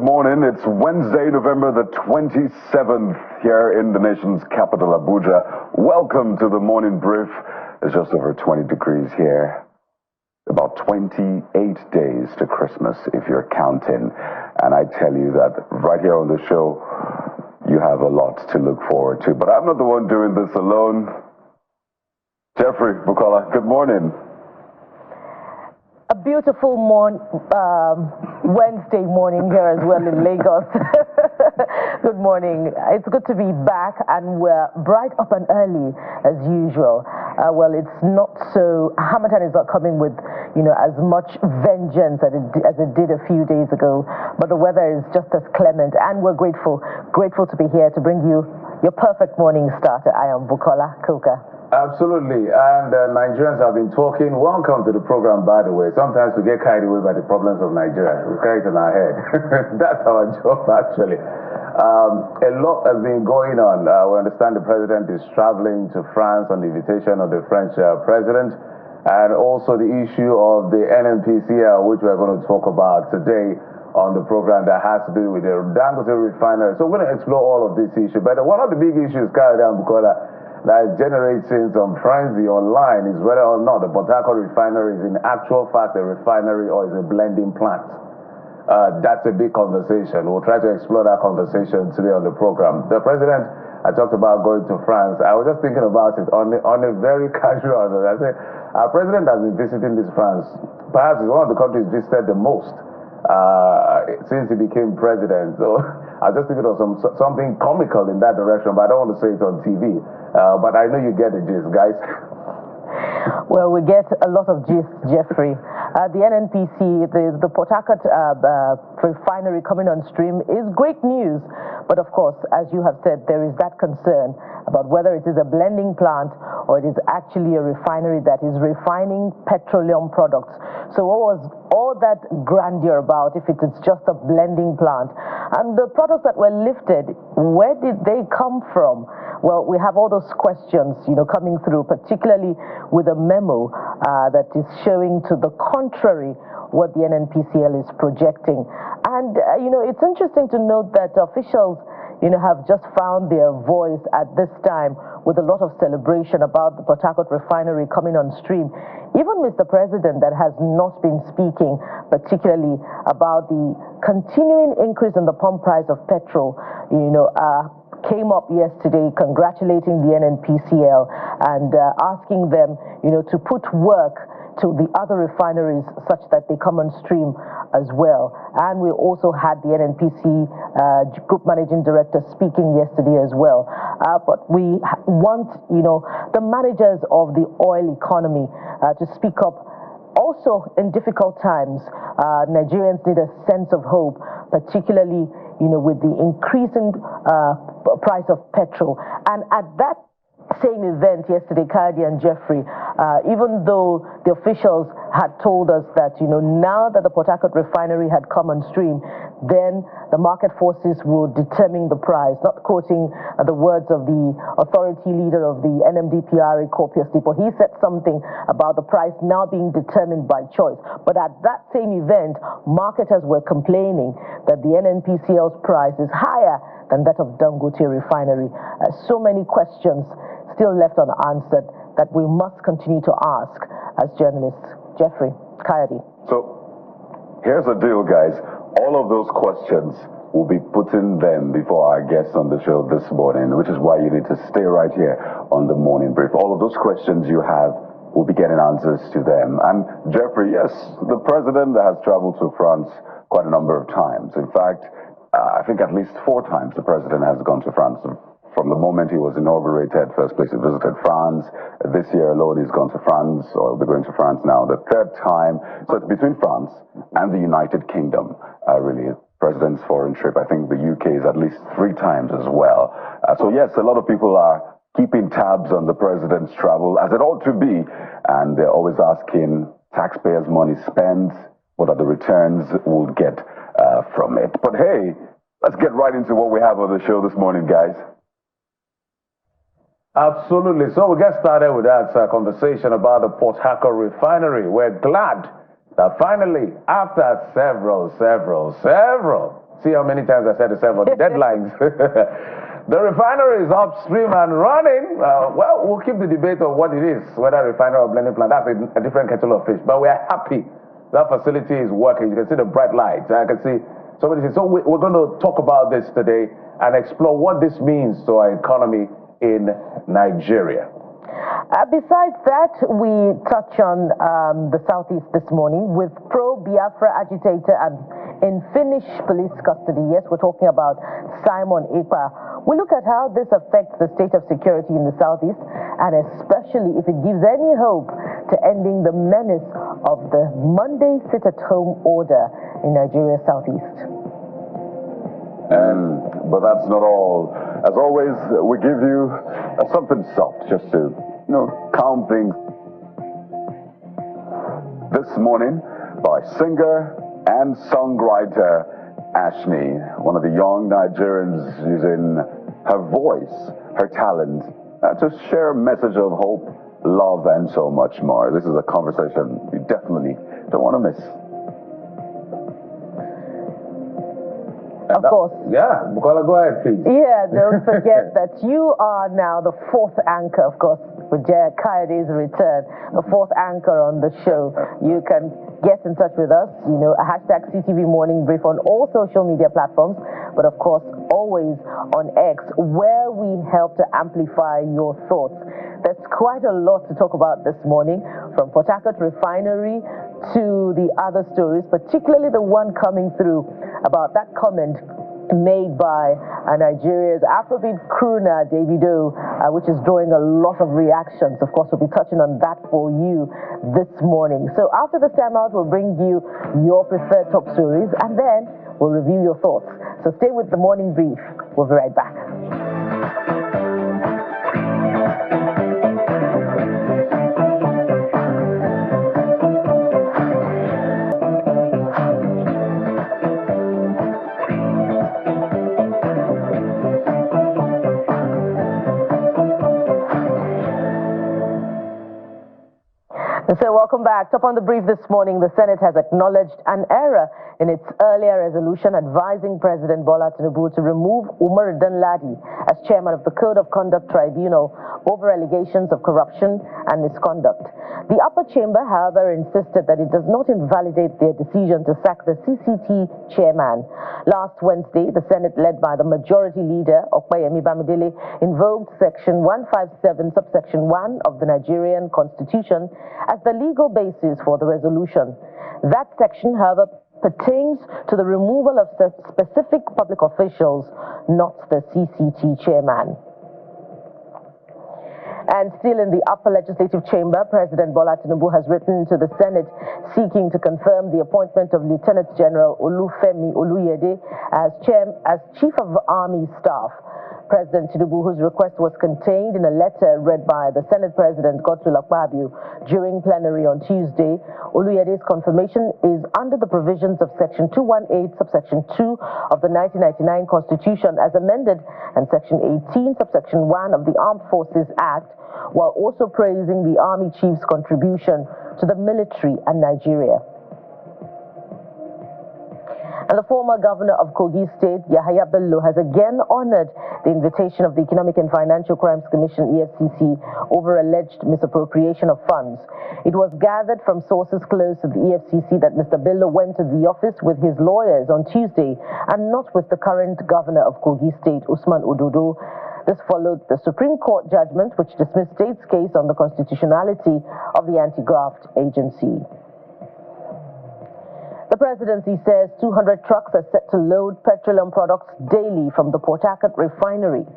good morning. It's Wednesday, November the 27th here in the nation's capital, Abuja. Welcome to the morning brief. It's just over 20 degrees here. About 28 days to Christmas, if you're counting. And I tell you that right here on the show, you have a lot to look forward to. But I'm not the one doing this alone. Jeffrey Bukola, good morning. A beautiful Wednesday morning here as well in Lagos. Good morning. It's good to be back, and we're bright up and early as usual. Well, it's not so. Hamilton is not coming with, as much vengeance as it did a few days ago. But the weather is just as clement, and we're grateful to be here to bring you your perfect morning starter. I am Bukola Kuka. Absolutely, and Nigerians have been talking. Welcome to the program, by the way. Sometimes we get carried away by the problems of Nigeria. We carry it in our head. That's our job, actually. A lot has been going on. We understand the president is traveling to France on the invitation of the French president, and also the issue of the NNPCL, which we're going to talk about today on the program, that has to do with the Dangote Refinery. So we're going to explore all of this issue. But one of the big issues carried out because that is generating some frenzy online is whether or not the Harcourt Refinery is in actual fact a refinery or is a blending plant. That's a big conversation. We'll try to explore that conversation today on the program. The president, I talked about going to France. I was just thinking about it on a very casual note. I said, our president has been visiting this France. Perhaps it's one of the countries visited the most since he became president. So I was just thinking of something comical in that direction, but I don't want to say it on TV. But I know you get the gist, guys. Well, we get a lot of gist, Jeffrey. The NNPC, the Port Harcourt refinery coming on stream is great news. But of course, as you have said, there is that concern about whether it is a blending plant or it is actually a refinery that is refining petroleum products. So what was all that grandeur about if it is just a blending plant? And the products that were lifted, where did they come from? Well, we have all those questions, coming through, particularly with a memo that is showing to the contrary what the NNPCL is projecting. And, it's interesting to note that officials, have just found their voice at this time with a lot of celebration about the Port Harcourt refinery coming on stream. Even Mr. President, that has not been speaking particularly about the continuing increase in the pump price of petrol, came up yesterday congratulating the NNPCL and asking them, to put work to the other refineries such that they come on stream as well. And we also had the NNPC Group Managing Director speaking yesterday as well. But we want, the managers of the oil economy to speak up. Also, in difficult times, Nigerians need a sense of hope, particularly, with the increasing price of petrol. And at that same event yesterday, Kadi and Jeffrey, even though the officials had told us that, now that the Port Harcourt refinery had come on stream, then the market forces will determine the price, not quoting the words of the authority leader of the NMDPRA, Copious Depot. He said something about the price now being determined by choice. But at that same event, marketers were complaining that the NNPCL's price is higher than that of Dangote Refinery. So many questions still left unanswered that we must continue to ask as journalists. Jeffrey, Coyote. So here's the deal, guys. All of those questions, we'll be putting them before our guests on the show this morning, which is why you need to stay right here on the morning brief. All of those questions you have, we'll be getting answers to them. And Jeffrey, yes, the president has traveled to France quite a number of times. In fact, I think at least 4 times the president has gone to France. From the moment he was inaugurated, first place he visited France. This year alone he's gone to France, or we're going to France now, the 3rd time. So it's between France and the United Kingdom, really. President's foreign trip. I think the UK is at least 3 times as well. So yes, a lot of people are keeping tabs on the president's travel, as it ought to be. And they're always asking, taxpayers' money spent, what are the returns we'll get from it? But hey, let's get right into what we have on the show this morning, guys. Absolutely. So we get started with that conversation about the Port Harcourt refinery. We're glad that finally, after several See how many times I said the same about the deadlines. The refinery is upstream and running. Well, we'll keep the debate on what it is, whether refinery or blending plant. That's a different kettle of fish. But we are happy that facility is working. You can see the bright lights. I can see somebody say, so we're going to talk about this today and explore what this means to our economy in Nigeria. Besides that, we touch on the Southeast this morning with pro-Biafra agitator and in Finnish police custody. Yes, we're talking about Simon Ekpa. We look at how this affects the state of security in the Southeast, and especially if it gives any hope to ending the menace of the Monday sit-at-home order in Nigeria's Southeast. But that's not all. As always, we give you something soft just to, calm things. This morning, by singer and songwriter Ashny, one of the young Nigerians using her voice, her talent, to share a message of hope, love, and so much more. This is a conversation you definitely don't want to miss. Of course. Yeah, Bukola, go ahead, please. Yeah, don't forget that you are now the fourth anchor, of course, with Kayade's return, the fourth anchor on the show. You can get in touch with us, a hashtag CTV Morning Brief on all social media platforms, but of course, always on X, where we help to amplify your thoughts. There's quite a lot to talk about this morning, from Port Harcourt Refinery to the other stories, particularly the one coming through about that comment made by Nigeria's Afrobeat crooner Davido, which is drawing a lot of reactions. Of course, we'll be touching on that for you this morning. So after the time out, we'll bring you your preferred top stories, and then we'll review your thoughts. So stay with the Morning Brief. We'll be right back. So welcome back. Top on the brief this morning, the Senate has acknowledged an error in its earlier resolution advising President Bola Tinubu to remove Umar Danladi as chairman of the Code of Conduct Tribunal over allegations of corruption and misconduct. The upper chamber, however, insisted that it does not invalidate their decision to sack the CCT chairman. Last Wednesday, the Senate, led by the majority leader, Okpeyemi Bamidele, invoked Section 157, subsection 1 of the Nigerian Constitution as the legal basis for the resolution. That section, however, pertains to the removal of specific public officials, not the CCT chairman. And still in the upper legislative chamber, President Bola Tinubu has written to the Senate seeking to confirm the appointment of Lieutenant General Olufemi Oluyede as Chief of Army Staff. President Tinubu, whose request was contained in a letter read by the Senate President Godswill Akpabio during plenary on Tuesday, Oluyede's confirmation is under the provisions of Section 218, subsection 2 of the 1999 Constitution as amended, and Section 18, subsection 1 of the Armed Forces Act, while also praising the Army Chief's contribution to the military and Nigeria. And the former governor of Kogi State, Yahaya Bello, has again honored the invitation of the Economic and Financial Crimes Commission, EFCC, over alleged misappropriation of funds. It was gathered from sources close to the EFCC that Mr. Bello went to the office with his lawyers on Tuesday and not with the current governor of Kogi State, Usman Ododo. This followed the Supreme Court judgment which dismissed State's case on the constitutionality of the anti-graft agency. The presidency says 200 trucks are set to load petroleum products daily from the Port Harcourt Refinery.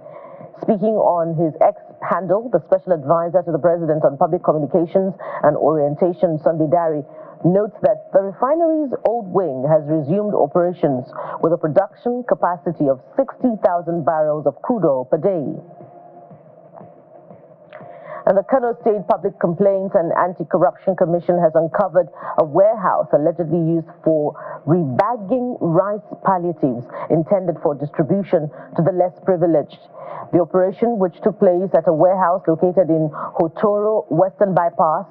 Speaking on his X handle, the special advisor to the president on public communications and orientation, Sunday Dari, notes that the refinery's old wing has resumed operations with a production capacity of 60,000 barrels of crude oil per day. And the Kano State Public Complaints and Anti-Corruption Commission has uncovered a warehouse allegedly used for rebagging rice palliatives intended for distribution to the less privileged. The operation, which took place at a warehouse located in Hotoro Western Bypass,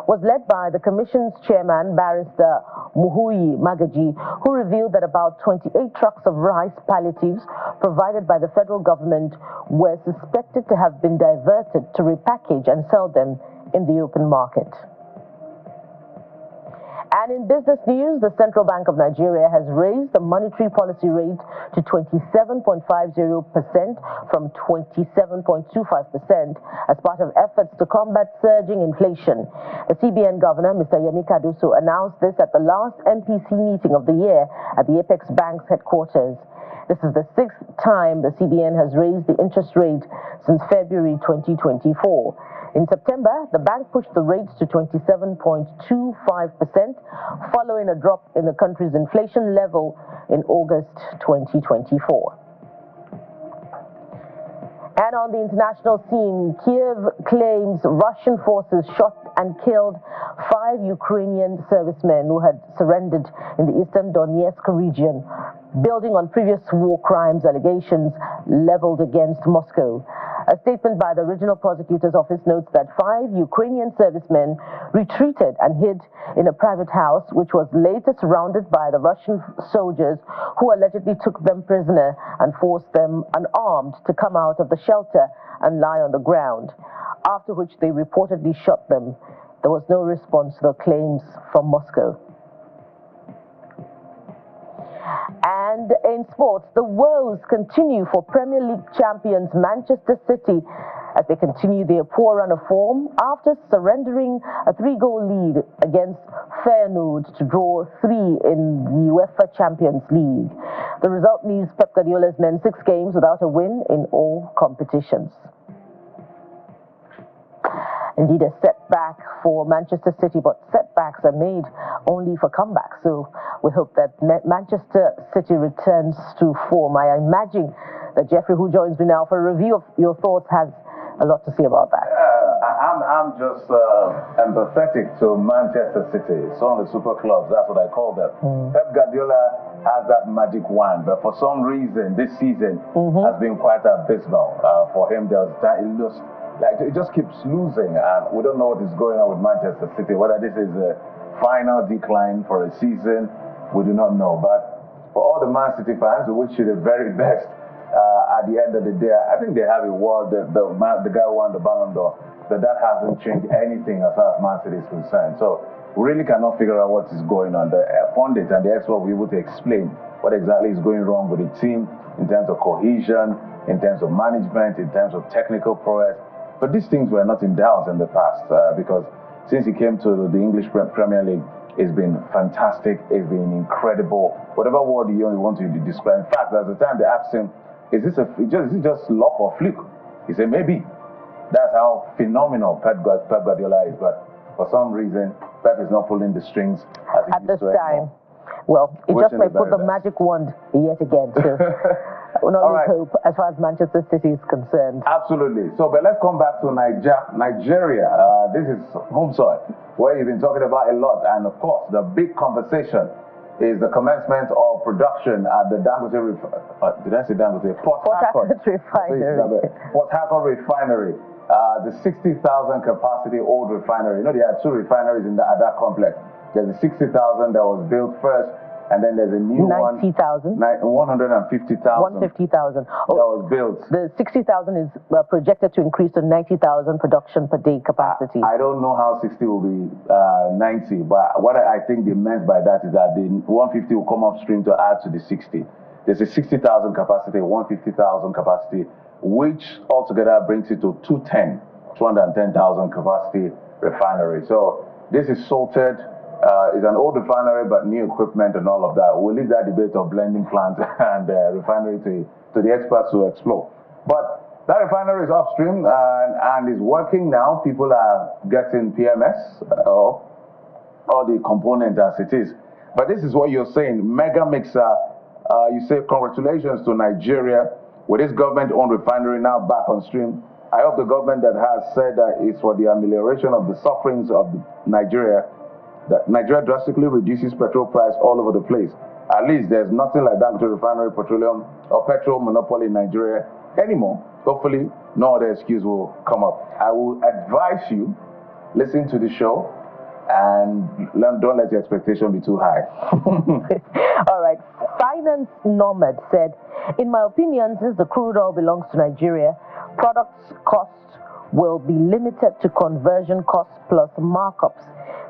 was led by the Commission's chairman, Barrister Muhui Magaji, who revealed that about 28 trucks of rice palliatives provided by the federal government were suspected to have been diverted to repackage and sell them in the open market. And in business news, the Central Bank of Nigeria has raised the monetary policy rate to 27.50% from 27.25% as part of efforts to combat surging inflation. The CBN governor, Mr. Yemi Kaduso, announced this at the last MPC meeting of the year at the Apex Bank's headquarters. This is the 6th time the CBN has raised the interest rate since February 2024. In September, the bank pushed the rates to 27.25%, following a drop in the country's inflation level in August 2024. And on the international scene, Kiev claims Russian forces shot and killed 5 Ukrainian servicemen who had surrendered in the eastern Donetsk region, building on previous war crimes allegations leveled against Moscow. A statement by the Regional Prosecutor's Office notes that 5 Ukrainian servicemen retreated and hid in a private house, which was later surrounded by the Russian soldiers who allegedly took them prisoner and forced them unarmed to come out of the shelter and lie on the ground, after which they reportedly shot them. There was no response to the claims from Moscow. And in sports, the woes continue for Premier League champions Manchester City as they continue their poor run of form after surrendering a 3-goal lead against Feyenoord to draw 3 in the UEFA Champions League. The result leaves Pep Guardiola's men 6 games without a win in all competitions. Indeed, a setback for Manchester City, but setbacks are made only for comebacks. So we hope that Manchester City returns to form. I imagine that Jeffrey, who joins me now for a review of your thoughts, has a lot to say about that. I'm just empathetic to Manchester City. Some of the super clubs, that's what I call them. Pep Guardiola has that magic wand, but for some reason, this season has been quite abysmal for him. It just keeps losing, and we don't know what is going on with Manchester City. Whether this is a final decline for a season, we do not know. But for all the Man City fans, we wish you the very best. At the end of the day, I think they have a world. The guy who won the Ballon d'Or, but that hasn't changed anything as far as Man City is concerned. So we really cannot figure out what is going on. The pundits and the experts will be able to explain what exactly is going wrong with the team in terms of cohesion, in terms of management, in terms of technical prowess. But these things were not in doubt in the past because since he came to the English Premier League, it's been fantastic, it's been incredible. Whatever word you want to describe. In fact, at the time they asked him, is it just luck or fluke? He said, maybe. That's how phenomenal Pep Guardiola is. But for some reason, Pep is not pulling the strings at this time. Well, it just may put the magic wand yet again. So we'll always hope as far as Manchester City is concerned. Absolutely. So, but let's come back to Nigeria. This is home soil, where you've been talking about a lot. And of course, the big conversation is the commencement of production at the Dangote Port Harcourt Refinery. Port Harcourt Refinery. The 60,000 capacity old refinery. You know, they had 2 refineries at that complex. There's a 60,000 that was built first, and then there's a new 90,000. 150,000. 150,000. That was built. The 60,000 is projected to increase to 90,000 production per day capacity. I don't know how 60 will be 90, but what I think they meant by that is that the 150 will come upstream to add to the 60. There's a 60,000 capacity, 150,000 capacity, which altogether brings it to 210,000 capacity refinery. So this is salted. It's an old refinery, but new equipment and all of that. We'll leave that debate of blending plant and refinery to the experts to explore. But that refinery is upstream and is working now. People are getting PMS or the component as it is. But this is what you're saying, mega mixer. You say congratulations to Nigeria with this government-owned refinery now back on stream. I hope the government that has said that it's for the amelioration of the sufferings of Nigeria, that Nigeria drastically reduces petrol price all over the place. At least there's nothing like that to refinery petroleum or petrol monopoly in Nigeria anymore. Hopefully, no other excuse will come up. I will advise you, listen to the show, and don't let your expectation be too high. All right. Finance Nomad said, in my opinion, since the crude oil belongs to Nigeria, products costs will be limited to conversion costs plus markups.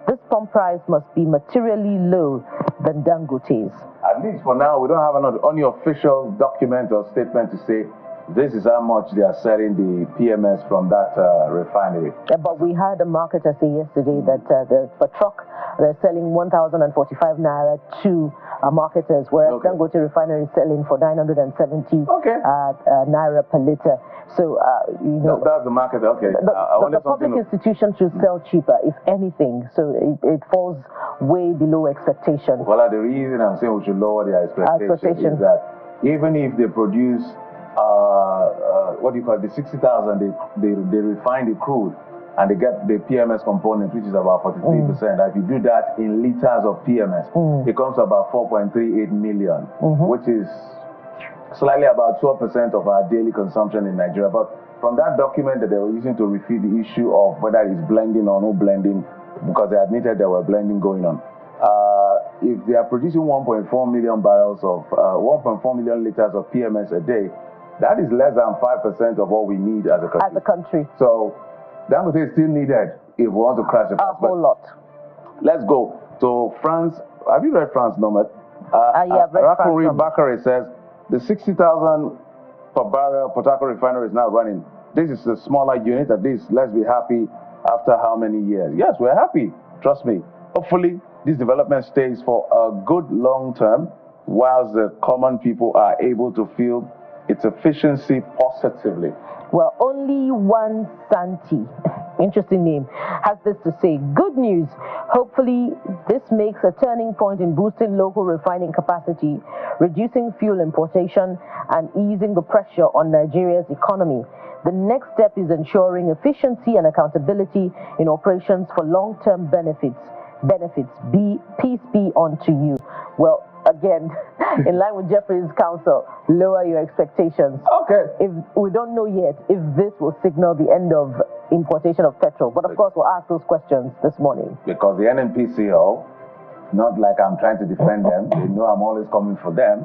This pump price must be materially low than Dangote's. At least for now, we don't have any official document or statement to say this is how much they are selling the PMS from that refinery. But we heard a marketer say yesterday that for truck, they're selling 1,045 naira to marketers, whereas Dangote Refinery is selling for 970 naira per liter. So, you know... That's the market, okay. The public institution should sell cheaper, if anything. So it falls way below expectation. Well, the reason I'm saying we should lower their expectation is that even if they produce, what do you call it, the 60,000, they refine the crude, and they get the PMS component, which is about 43%. If you do that in liters of PMS, it comes to about 4.38 million, which is slightly about 12% of our daily consumption in Nigeria. But from that document that they were using to refute the issue of whether it's blending or no blending, because they admitted there were blending going on. If they are producing 1.4 million barrels of 1.4 million liters of PMS a day, that is less than 5% of what we need as a country. As a country. So Dangote is still needed if we want to crash the price. A whole lot. Let's go to France. Have you read France, Nomad? Yeah, I've read Harcourt Bakare says the 60,000 per barrel Harcourt Refinery is now running. This is a smaller unit. At least let's be happy after how many years? Yes, we're happy. Trust me. Hopefully, this development stays for a good long term, whilst the common people are able to feel its efficiency positively. Well, only one Santi, interesting name, has this to say. Good news. Hopefully, this makes a turning point in boosting local refining capacity, reducing fuel importation, and easing the pressure on Nigeria's economy. The next step is ensuring efficiency and accountability in operations for long-term benefits. Peace be unto you. Well, again, in line with Jeffrey's counsel, lower your expectations. Okay. If we don't know yet if this will signal the end of importation of petrol, but of course we'll ask those questions this morning. Because the NNPCL, not like I'm trying to defend them, they know I'm always coming for them.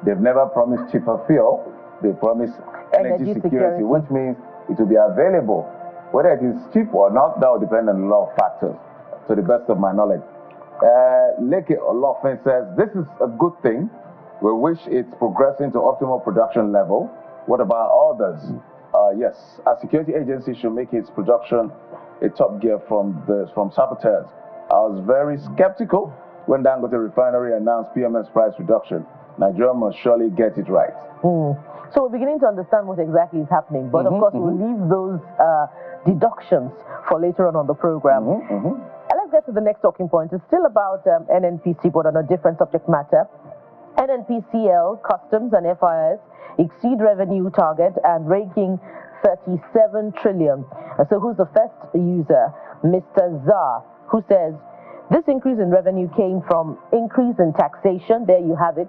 They've never promised cheaper fuel. They promise energy security, which means it will be available. Whether it is cheap or not, that will depend on a lot of factors, to the best of my knowledge. Leke Olofin says, this is a good thing. We wish it's progressing to optimal production level. What about others? Yes, a security agency should make its production a top gear from saboteurs. I was very skeptical when Dangote Refinery announced PMS price reduction. Nigeria must surely get it right. So we're beginning to understand what exactly is happening, but of course we'll leave those deductions for later on the program. And let's get to the next talking point. It's still about NNPC, but on a different subject matter. NNPCL, Customs and FIS exceed revenue target and ranking 37 trillion. So who's the first user? Mr. Zar, who says, this increase in revenue came from increase in taxation. There you have it.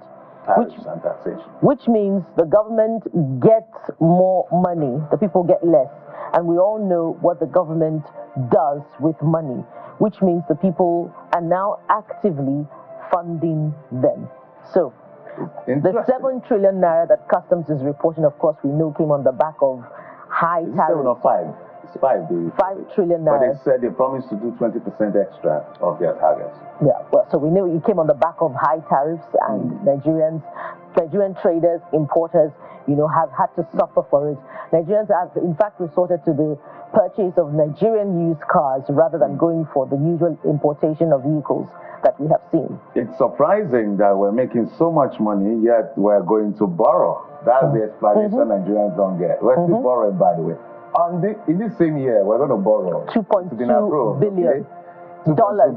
Which means the government gets more money, the people get less. And we all know what the government does with money, which means the people are now actively funding them. So the 7 trillion naira that Customs is reporting, of course, we know came on the back of high tariffs. 7 or 5? It's 5. 5 trillion naira. But they said they promised to do 20% extra of their targets. Yeah, well, so we know it came on the back of high tariffs, and Nigerian traders, importers, have had to suffer for it. Nigerians have, in fact, resorted to the purchase of Nigerian used cars rather than going for the usual importation of vehicles that we have seen. It's surprising that we're making so much money, yet we're going to borrow. That's the explanation Nigerians don't get. We're still borrowing, by the way. In this same year, we're going to borrow $2.2 billion. $2.2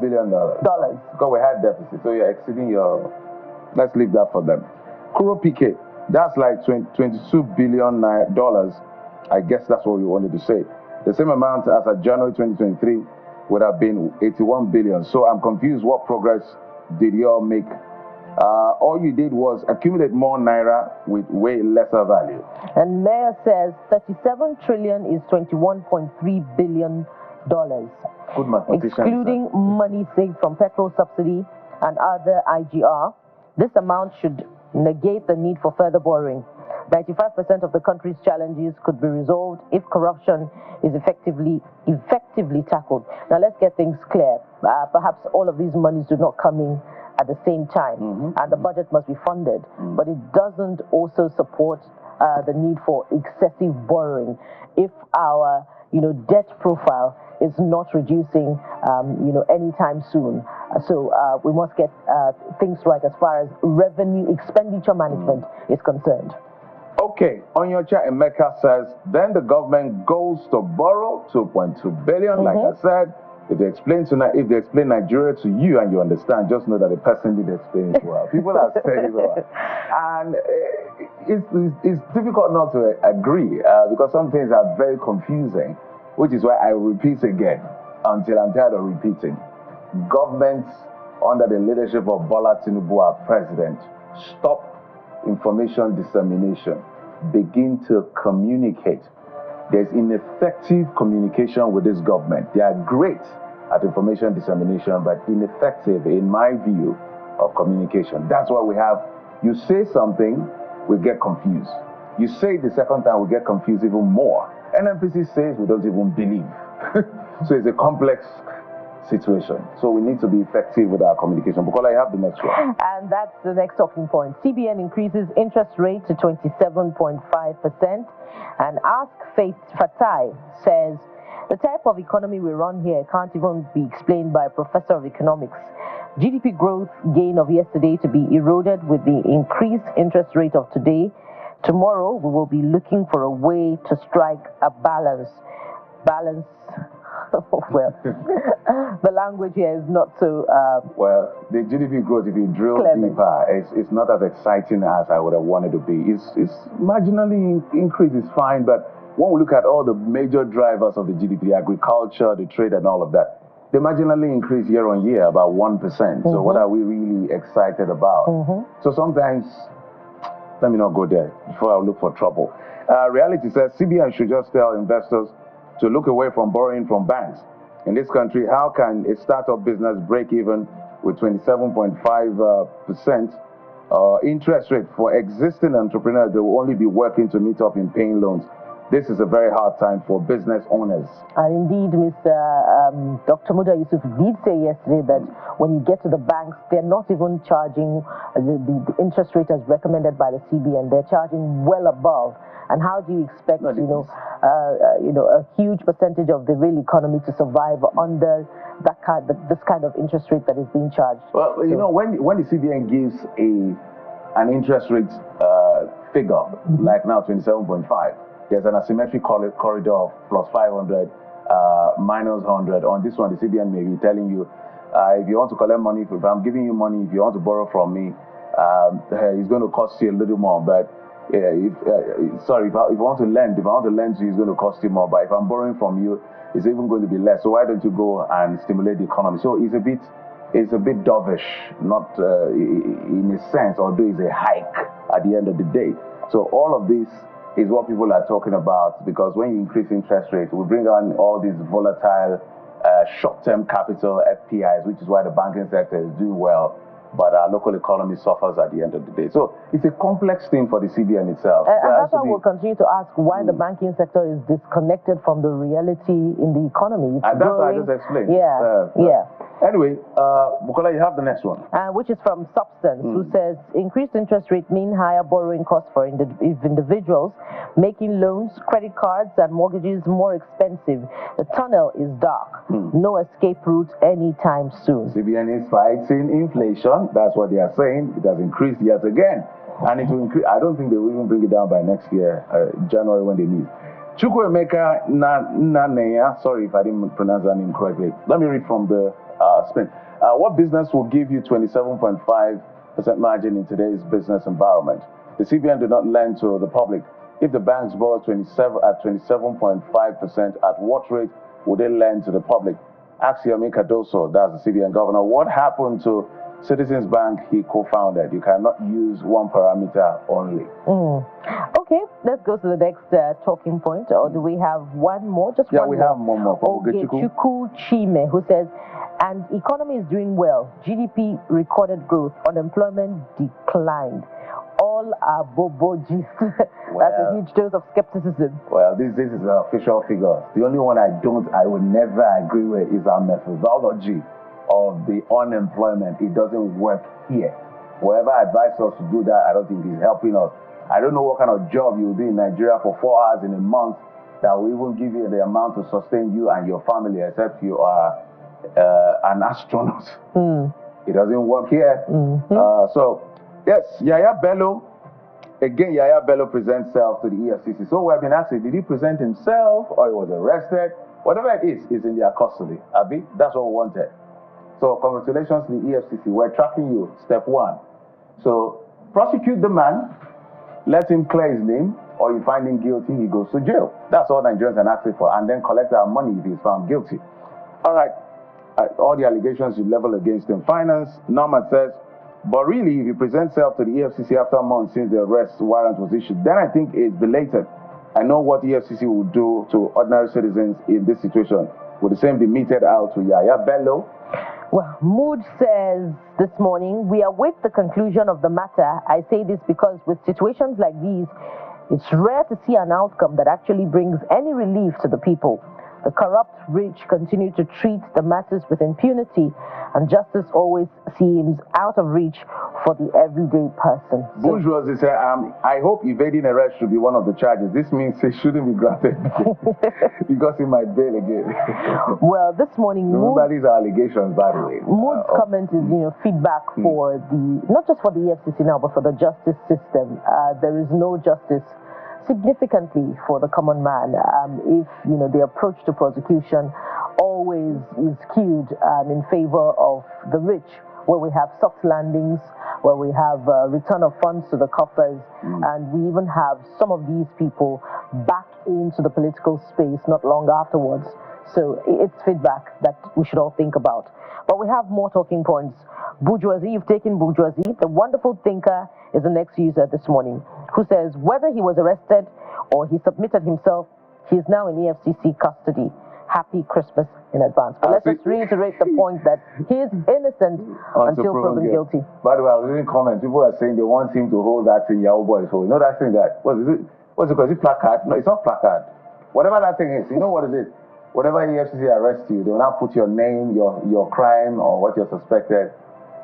billion. Because we had deficit, so you're exceeding your... Let's leave that for them. Kuro PK, that's like $22 billion. I guess that's what we wanted to say. The same amount as at January 2023 would have been 81 billion. So I'm confused, what progress did you all make? All you did was accumulate more naira with way lesser value. And Mayor says 37 trillion is 21.3 billion Good mathematician, excluding money saved from petrol subsidy and other IGR. This amount should negate the need for further borrowing. 95% of the country's challenges could be resolved if corruption is effectively tackled. Now let's get things clear. Perhaps all of these monies do not come in at the same time, and the budget must be funded, but it doesn't also support the need for excessive borrowing if our debt profile is not reducing anytime soon. So we must get things right as far as revenue expenditure management is concerned. Okay, on your chat, Emeka says, then the government goes to borrow 2.2 billion, like I said. If they explain Nigeria to you and you understand, just know that the person did explain it well. People are saying it well. And it's difficult not to agree because some things are very confusing, which is why I repeat again until I'm tired of repeating. Governments under the leadership of Bola Tinubu, our president, stop information dissemination, begin to communicate. There's ineffective communication with this government. They are great at information dissemination, but ineffective, in my view, of communication. That's why we have, you say something, we get confused. You say it the second time, we get confused even more. NNPC says we don't even believe. So it's a complex situation. So we need to be effective with our communication. Because I have the next one. And that's the next talking point. CBN increases interest rate to 27.5%. And Ask Fatai says, the type of economy we run here can't even be explained by a professor of economics. GDP growth gain of yesterday to be eroded with the increased interest rate of today. Tomorrow, we will be looking for a way to strike a balance. Well, the language here is not so... well, the GDP growth, if you drill deeper, it's not as exciting as I would have wanted to be. It's marginally increased, it's fine, but when we look at all the major drivers of the GDP, the agriculture, the trade, and all of that, they marginally increase year on year, about 1%. So what are we really excited about? So sometimes, let me not go there before I look for trouble. Reality says CBN should just tell investors to look away from borrowing from banks. In this country, how can a startup business break even with 27.5% interest rate for existing entrepreneurs? They will only be working to meet up in paying loans. This is a very hard time for business owners. And indeed, Dr. Muda Yusuf did say yesterday that when you get to the banks, they're not even charging the interest rate as recommended by the CBN. They're charging well above. And how do you expect, a huge percentage of the real economy to survive under this kind of interest rate that is being charged? Well, when the CBN gives an interest rate figure, like now 27.5, there's an asymmetric corridor of plus 500, minus 100. On this one, the CBN may be telling you, if you want to collect money, if I'm giving you money, if you want to borrow from me, it's going to cost you a little more. But if I want to lend, to you, it's going to cost you more. But if I'm borrowing from you, it's even going to be less. So why don't you go and stimulate the economy? So it's a bit dovish, not in a sense, although it's a hike at the end of the day. So all of this is what people are talking about, because when you increase interest rates, we bring on all these volatile short-term capital FPIs, which is why the banking sector is doing well, but our local economy suffers at the end of the day. So it's a complex thing for the CBN itself. And that's why we'll continue to ask why the banking sector is disconnected from the reality in the economy. And that's what I just explained. Yeah. Anyway, Bukola, you have the next one. Which is from Substance, who says, increased interest rate mean higher borrowing costs for individuals, making loans, credit cards, and mortgages more expensive. The tunnel is dark. No escape route anytime soon. CBN is fighting inflation. That's what they are saying. It has increased yet again. And it will increase. I don't think they will even bring it down by next year, January, when they meet. Chukwuemeka Naneya, sorry if I didn't pronounce that name correctly. Let me read from the screen. What business will give you 27.5% margin in today's business environment? The CBN did not lend to the public. If the banks borrow 27.5%, at what rate would they lend to the public? Ask Yemi Cardoso, that's the CBN governor. What happened to Citizens Bank he co-founded. You cannot use one parameter only. Okay, let's go to the next talking point. Or do we have one more? Just yeah, one we more. have one more. Ogechukwu Chime, who says, and economy is doing well. GDP recorded growth. Unemployment declined. All are bobojis. That's a huge dose of skepticism. Well, this is an official figure. The only one I would never agree with is our methodology of the unemployment. It doesn't work here. Whoever advised us to do that, I don't think is helping us. I don't know what kind of job you will do in Nigeria for 4 hours in a month that will even give you the amount to sustain you and your family, except you are an astronaut. It doesn't work here. So, yes, Yahaya Bello. Again, Yahaya Bello presents himself to the EFCC. So we have been asking, did he present himself or he was arrested? Whatever it is in their custody. Abi, that's what we wanted. So congratulations to the EFCC. We're tracking you, step 1. So prosecute the man, let him clear his name, or you find him guilty, he goes to jail. That's all Nigerians are asking for, and then collect our money if he's found guilty. All right, all the allegations you level against him. Finance, Norman says, but really, if you present yourself to the EFCC after months since the arrest warrant was issued, then I think it's belated. I know what the EFCC will do to ordinary citizens in this situation. Would the same be meted out to Yahaya Bello? Well, Mood says this morning, we await the conclusion of the matter. I say this because with situations like these, it's rare to see an outcome that actually brings any relief to the people. The corrupt rich continue to treat the masses with impunity, and justice always seems out of reach for the everyday person. Bourgeoisie say, I hope evading arrest should be one of the charges. This means it shouldn't be granted because he might bail again. Well, this morning, remember these are allegations, by the way. Mood's comment is, feedback for not just for the EFCC now, but for the justice system. There is no justice significantly for the common man if the approach to prosecution always is skewed in favor of the rich, where we have soft landings, where we have return of funds to the coffers, and we even have some of these people back into the political space not long afterwards. So it's feedback that we should all think about. But we have more talking points. Bourgeoisie, you've taken Bourgeoisie. The wonderful thinker is the next user this morning, who says whether he was arrested or he submitted himself, he is now in EFCC custody. Happy Christmas in advance. But let's just reiterate the point that he is innocent until proven guilty. By the way, I was reading comments. People are saying they want him to hold that thing Yahoo Boys hold. You know that thing that, what's it called? Is it placard? No, it's not placard. Whatever that thing is, you know what it is? Whatever EFCC arrests you, they will now put your name, your crime, or what you're suspected.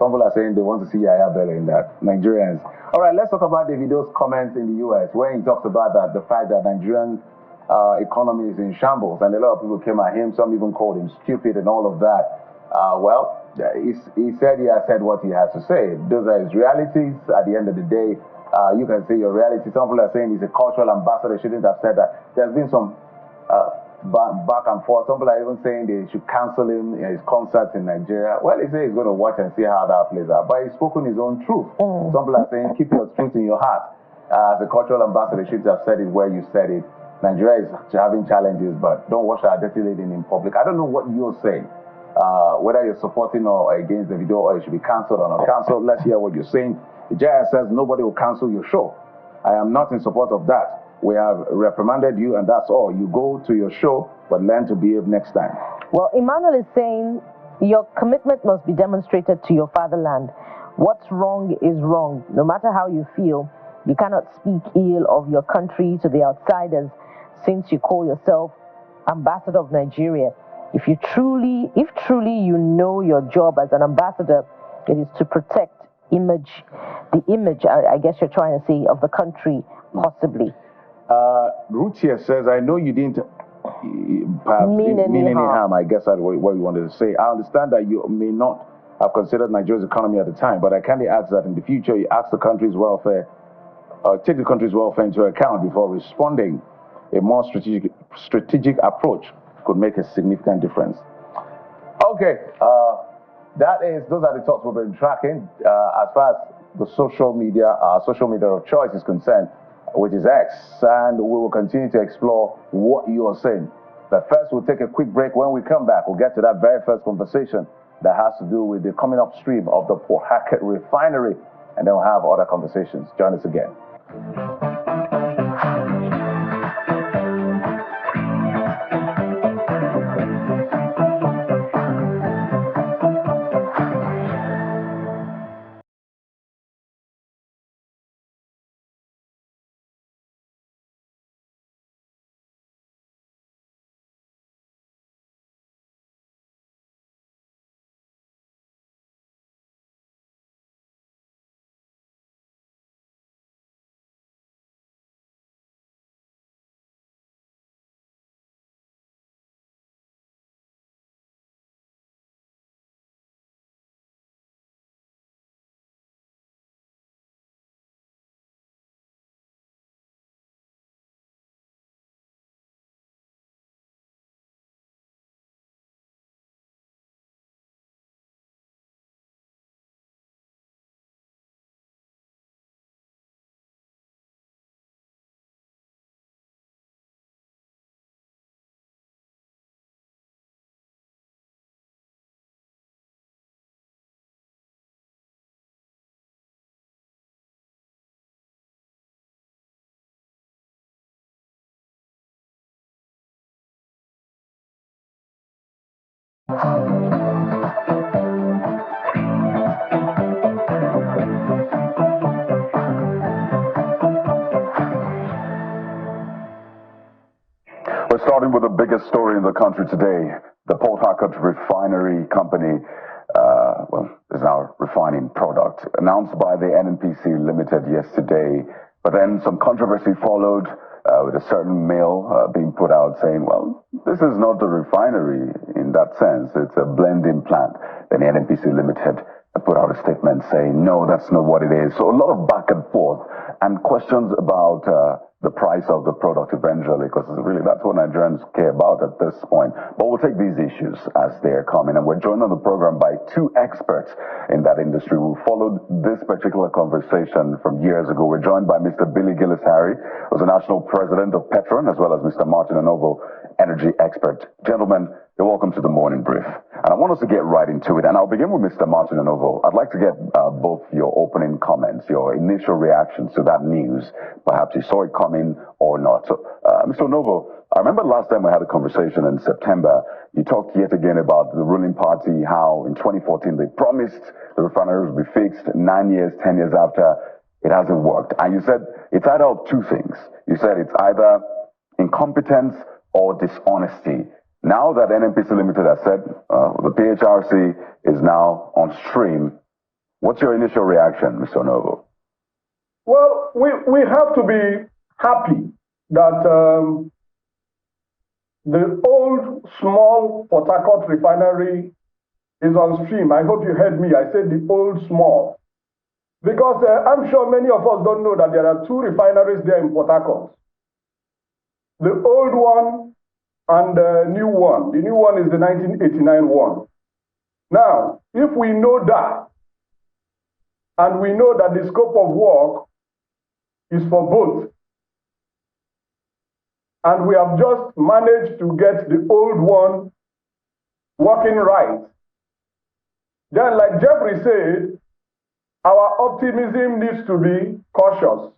Some people are saying they want to see Yahaya Bello in that. Nigerians. All right, let's talk about Davido's comments in the US, where he talks about the fact that Nigerian economy is in shambles, and a lot of people came at him. Some even called him stupid and all of that. He said he has said what he has to say. Those are his realities. At the end of the day, you can say your reality. Some people are saying he's a cultural ambassador. Shouldn't have said that. There's been some back and forth. Some people are even saying they should cancel him his concerts in Nigeria. Well, he says he's going to watch and see how that plays out. But he's spoken his own truth. Some people are saying keep your truth in your heart. As a cultural ambassador, you should have said it where you said it. Nigeria is having challenges, but don't wash our dirty lady in public. I don't know what you're saying. Whether you're supporting or against the video, or it should be cancelled or not cancelled. Let's hear what you're saying. Yahaya says nobody will cancel your show. I am not in support of that. We have reprimanded you, and that's all. You go to your show, but learn to behave next time. Well, Emmanuel is saying your commitment must be demonstrated to your fatherland. What's wrong is wrong. No matter how you feel, you cannot speak ill of your country to the outsiders, since you call yourself ambassador of Nigeria. If truly you know your job as an ambassador, it is to protect the image, I guess you're trying to say, of the country, possibly. Ruth here says, I know you didn't mean any harm. I guess that's what you wanted to say. I understand that you may not have considered Nigeria's economy at the time, but I kindly ask that in the future you ask the country's welfare, take the country's welfare into account before responding. A more strategic approach could make a significant difference. Okay, those are the thoughts we've been tracking as far as the social media of choice is concerned, which is X, and we will continue to explore what you are saying. But first, we'll take a quick break. When we come back, we'll get to that very first conversation that has to do with the coming upstream of the Port Harcourt Refinery. And then we'll have other conversations. Join us again. We're starting with the biggest story in the country today. The Port Harcourt Refinery Company, is now refining product, announced by the NNPC Limited yesterday. But then some controversy followed with a certain mail being put out saying, well, this is not the refinery in that sense. It's a blending plant. Then the NNPC Limited put out a statement saying, no, that's not what it is. So a lot of back and forth and questions about the price of the product eventually, because really that's what Nigerians care about at this point. But we'll take these issues as they're coming. And we're joined on the program by two experts in that industry who followed this particular conversation from years ago. We're joined by Mr. Billy Gillis-Harry, who's the national president of Petron, as well as Mr. Martin Anovo, energy expert. Gentlemen, you're welcome to the morning brief. And I want us to get right into it. And I'll begin with Mr. Martin Anovo. I'd like to get both your opening comments, your initial reactions to that news. Perhaps you saw it coming or not. So, Mr. Anovo, I remember last time we had a conversation in September, you talked yet again about the ruling party, how in 2014 they promised the refinery would be fixed 9 years, 10 years after. It hasn't worked. And you said it's either of two things. You said it's either incompetence or dishonesty. Now that NNPC Limited has said the PHRC is now on stream, what's your initial reaction, Mr. Anovo? Well, we have to be happy that the old small Port Harcourt refinery is on stream. I hope you heard me. I said the old small. Because I'm sure many of us don't know that there are two refineries there in Port Harcourt. The old one and the new one. The new one is the 1989 one. Now, if we know that, and we know that the scope of work is for both, and we have just managed to get the old one working right, then like Jeffrey said, our optimism needs to be cautious.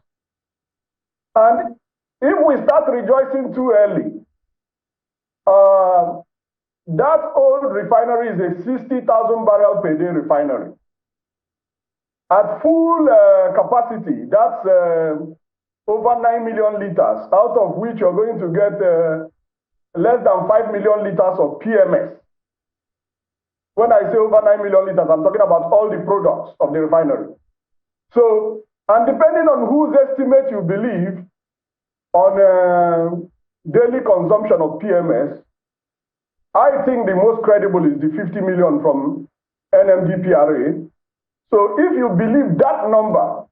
And if we start rejoicing too early, that old refinery is a 60,000 barrel per day refinery. At full capacity, that's over 9 million liters, out of which you're going to get less than 5 million liters of PMS. When I say over 9 million liters, I'm talking about all the products of the refinery. So, and depending on whose estimate you believe on daily consumption of PMS, I think the most credible is the 50 million from NMDPRA. So if you believe that number,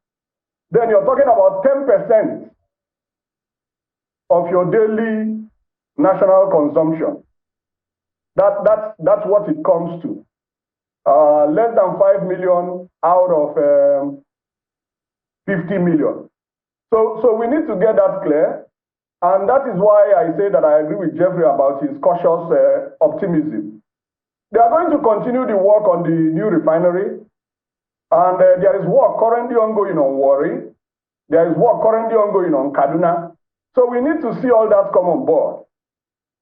then you're talking about 10% of your daily national consumption. That's what it comes to. Less than 5 million out of 50 million. So we need to get that clear. And that is why I say that I agree with Jeffrey about his cautious optimism. They are going to continue the work on the new refinery. And there is work currently ongoing on Warri. There is work currently ongoing on Kaduna. So we need to see all that come on board.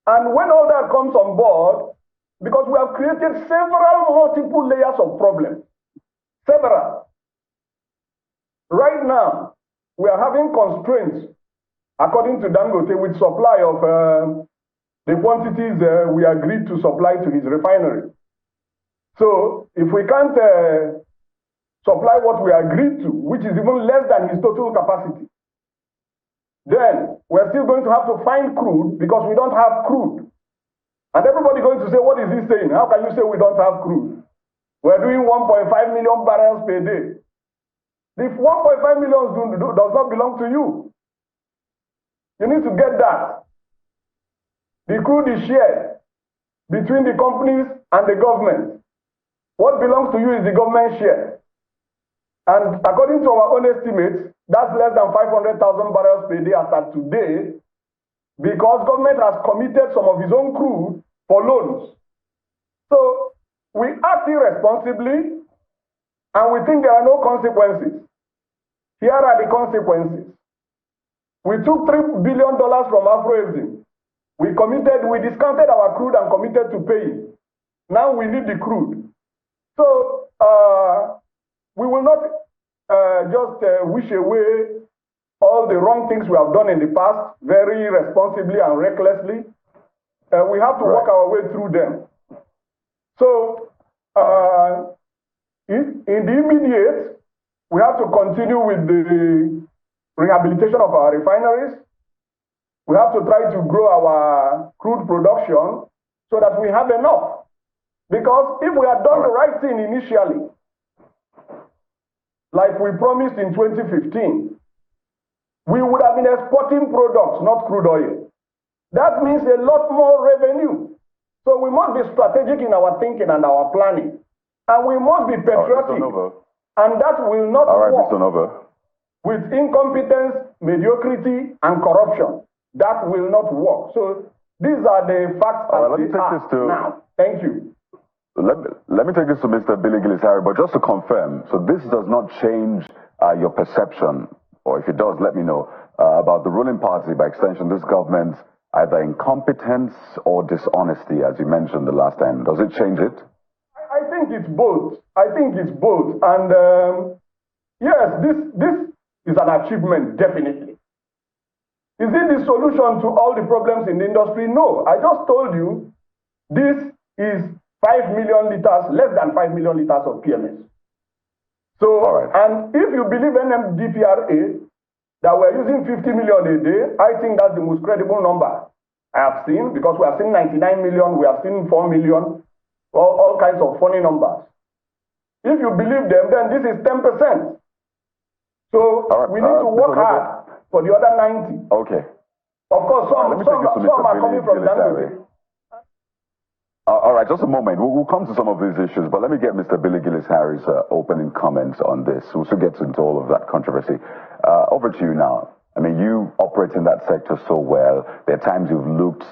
And when all that comes on board, because we have created multiple layers of problems. Several. Right now, we are having constraints, according to Dangote, with supply of the quantities we agreed to supply to his refinery. So if we can't supply what we agreed to, which is even less than his total capacity, then we're still going to have to find crude because we don't have crude. And everybody going to say, what is he saying? How can you say we don't have crude? We're doing 1.5 million barrels per day. If 1.5 million does not belong to you, you need to get that. The crude is shared between the companies and the government. What belongs to you is the government share. And according to our own estimates, that's less than 500,000 barrels per day as of today, because government has committed some of his own crude for loans. So we act irresponsibly and we think there are no consequences. Here are the consequences. We took $3 billion from Afroexim. We discounted our crude and committed to paying. Now we need the crude. So we will not just wish away all the wrong things we have done in the past very irresponsibly and recklessly. We have to work our way through them. So in the immediate, we have to continue with the rehabilitation of our refineries. We have to try to grow our crude production so that we have enough. Because if we had done the right thing initially, like we promised in 2015, we would have been exporting products, not crude oil. That means a lot more revenue. So we must be strategic in our thinking and our planning. And we must be patriotic. And that will not work with incompetence, mediocrity, and corruption. That will not work. So these are the facts as they are now. Thank you. Let me take this to Mr. Billy Gillis-Harry, but just to confirm, so this does not change your perception, or if it does, let me know, about the ruling party, by extension, this government's either incompetence or dishonesty, as you mentioned the last time. Does it change it? I think it's both. I think it's both. And yes, this is an achievement, definitely. Is it the solution to all the problems in the industry? No. I just told you this is 5 million liters, less than 5 million liters of PMS. So, and if you believe NMDPRA, that we're using 50 million a day, I think that's the most credible number I have seen, because we have seen 99 million, we have seen 4 million, all kinds of funny numbers. If you believe them, then this is 10%. So we need to work hard for the other 90. Okay. Of course, some are coming from Dangote. All right, just a moment. We'll come to some of these issues, but let me get Mr. Billy Gillis-Harry's opening comments on this. We'll still get into all of that controversy. Over to you now. I mean, you operate in that sector so well. There are times you've looked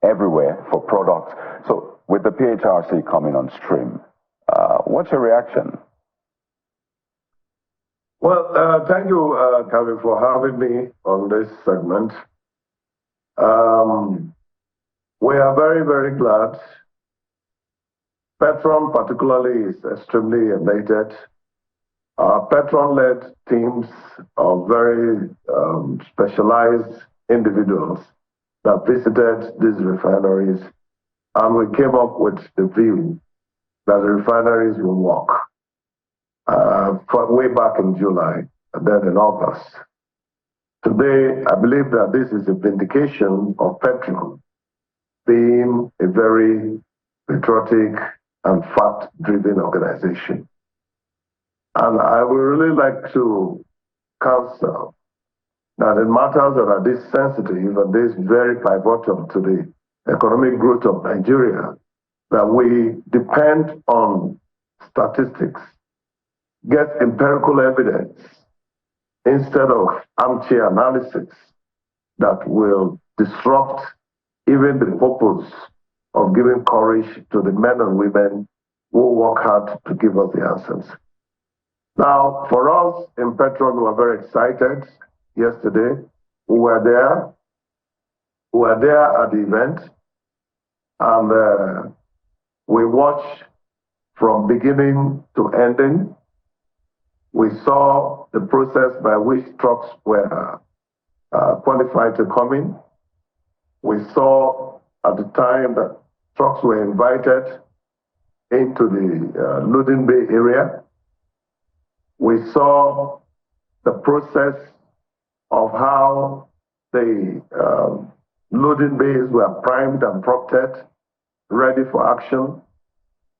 everywhere for products. So with the PHRC coming on stream, what's your reaction? Well, thank you, Calvin, for having me on this segment. We are very, very glad. Petron particularly is extremely elated. Our Petron-led teams of very specialized individuals that visited these refineries, and we came up with the view that the refineries will work way back in July and then in August. Today, I believe that this is a vindication of Petron being a very patriotic and fact-driven organization. And I would really like to counsel that in matters that are this sensitive and this very pivotal to the economic growth of Nigeria, that we depend on statistics, get empirical evidence instead of armchair analysis that will disrupt even the purpose of giving courage to the men and women who work hard to give us the answers. Now, for us in Petron, we were very excited yesterday. We were there. We were there at the event, and we watched from beginning to ending. We saw the process by which trucks were qualified to come in. We saw at the time that trucks were invited into the loading bay area. We saw the process of how the loading bays were primed and propped, ready for action.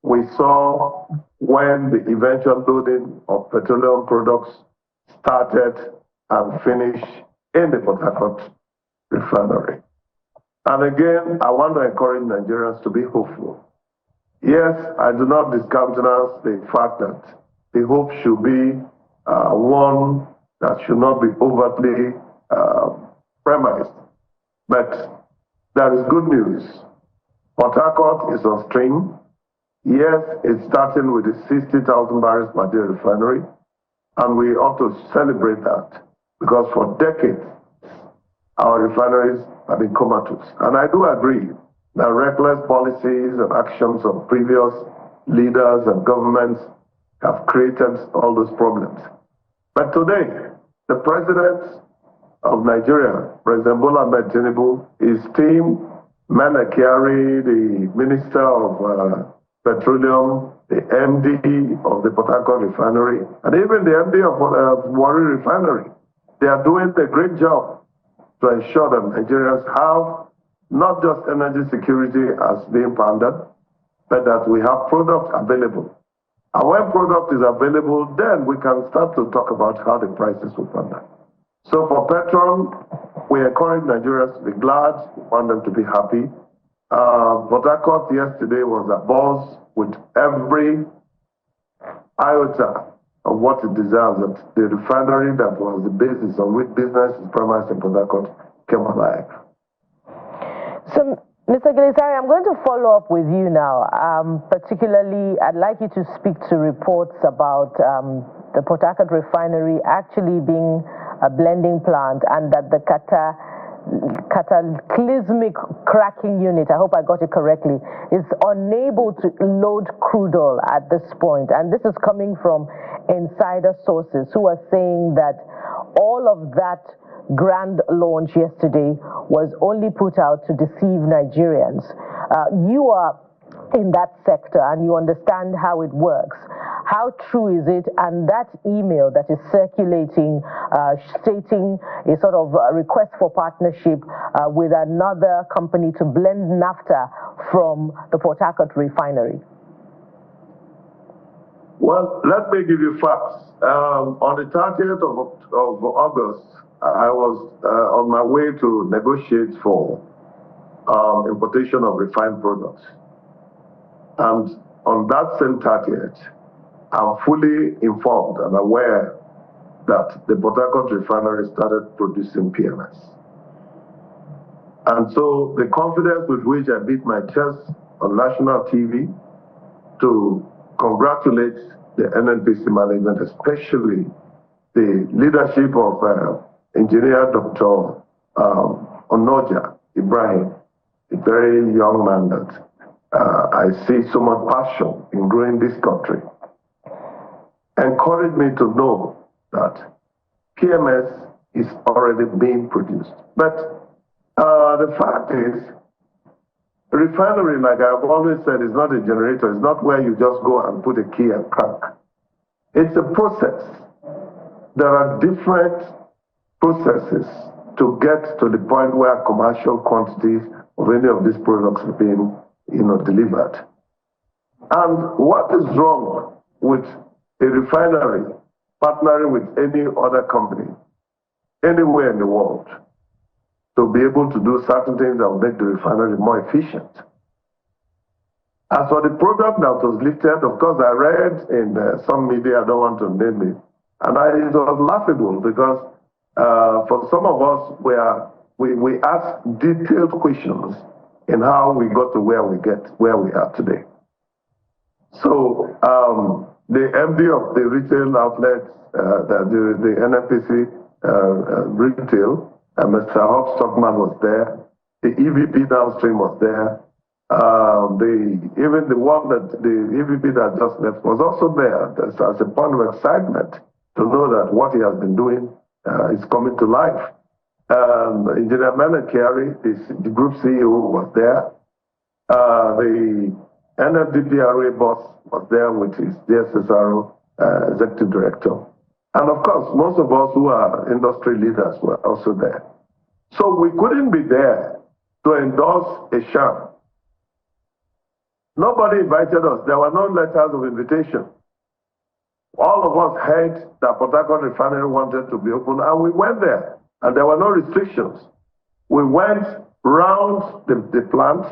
We saw when the eventual loading of petroleum products started and finished in the Port Harcourt Refinery. And again, I want to encourage Nigerians to be hopeful. Yes, I do not discountenance the fact that the hope should be one that should not be overtly premised. But there is good news. Port Harcourt is on stream. Yes, it's starting with the 60,000 barrels per day refinery, and we ought to celebrate that because for decades, our refineries have been comatose. And I do agree that reckless policies and actions of previous leaders and governments have created all those problems. But today, the president of Nigeria, President Bola Ahmed Tinubu, his team, Mana Kyari, the Minister of Petroleum, the MD of the Port Harcourt Refinery, and even the MD of Warri Refinery, they are doing a great job to ensure that Nigerians have not just energy security as being pandered, but that we have product available. And when product is available, then we can start to talk about how the prices will pan down. So for Petron, we encourage Nigerians to be glad, we want them to be happy. Port Harcourt yesterday was a buzz with every iota of what it deserves. That the refinery that was the basis on which business is premised in Port Harcourt came alive. So, Mr. Gilisari, I'm going to follow up with you now. Particularly, I'd like you to speak to reports about the Port Harcourt Refinery actually being a blending plant and that the cataclysmic cracking unit, I hope I got it correctly, is unable to load crude oil at this point. And this is coming from insider sources who are saying that all of that grand launch yesterday was only put out to deceive Nigerians. You are in that sector and you understand how it works. How true is it? And that email that is circulating, stating a sort of request for partnership with another company to blend naphtha from the Port Harcourt Refinery? Well, let me give you facts. On the 30th of August, I was on my way to negotiate for importation of refined products. And on that same 30th, I'm fully informed and aware that the Port Harcourt Refinery started producing PMS. And so the confidence with which I beat my chest on national TV to congratulate the NNPC management, especially the leadership of Engineer Dr. Onoja Ibrahim, a very young man that I see so much passion in growing this country, encouraged me to know that PMS is already being produced. But the fact is, a refinery, like I've always said, is not a generator. It's not where you just go and put a key and crank. It's a process. There are different processes to get to the point where commercial quantities of any of these products are being, delivered. And what is wrong with a refinery partnering with any other company anywhere in the world to be able to do certain things that will make the refinery more efficient? As for the product that was lifted, of course, I read in some media, I don't want to name it, and it was laughable because for some of us, we ask detailed questions in how we got to where we are today. So the MD of the retail outlets, the NNPC retail, Mr. Hobbs Stockman was there. The EVP downstream was there. Even the one that the EVP that just left was also there. That's as a point of excitement to know that what he has been doing is coming to life. Engineer Menakari, the group CEO, was there. The NFDPRA boss was there with his DSSRO executive director. And of course, most of us who are industry leaders were also there. So we couldn't be there to endorse a sham. Nobody invited us. There were no letters of invitation. All of us heard that Port Harcourt Refinery wanted to be open, and we went there. And there were no restrictions. We went round the plant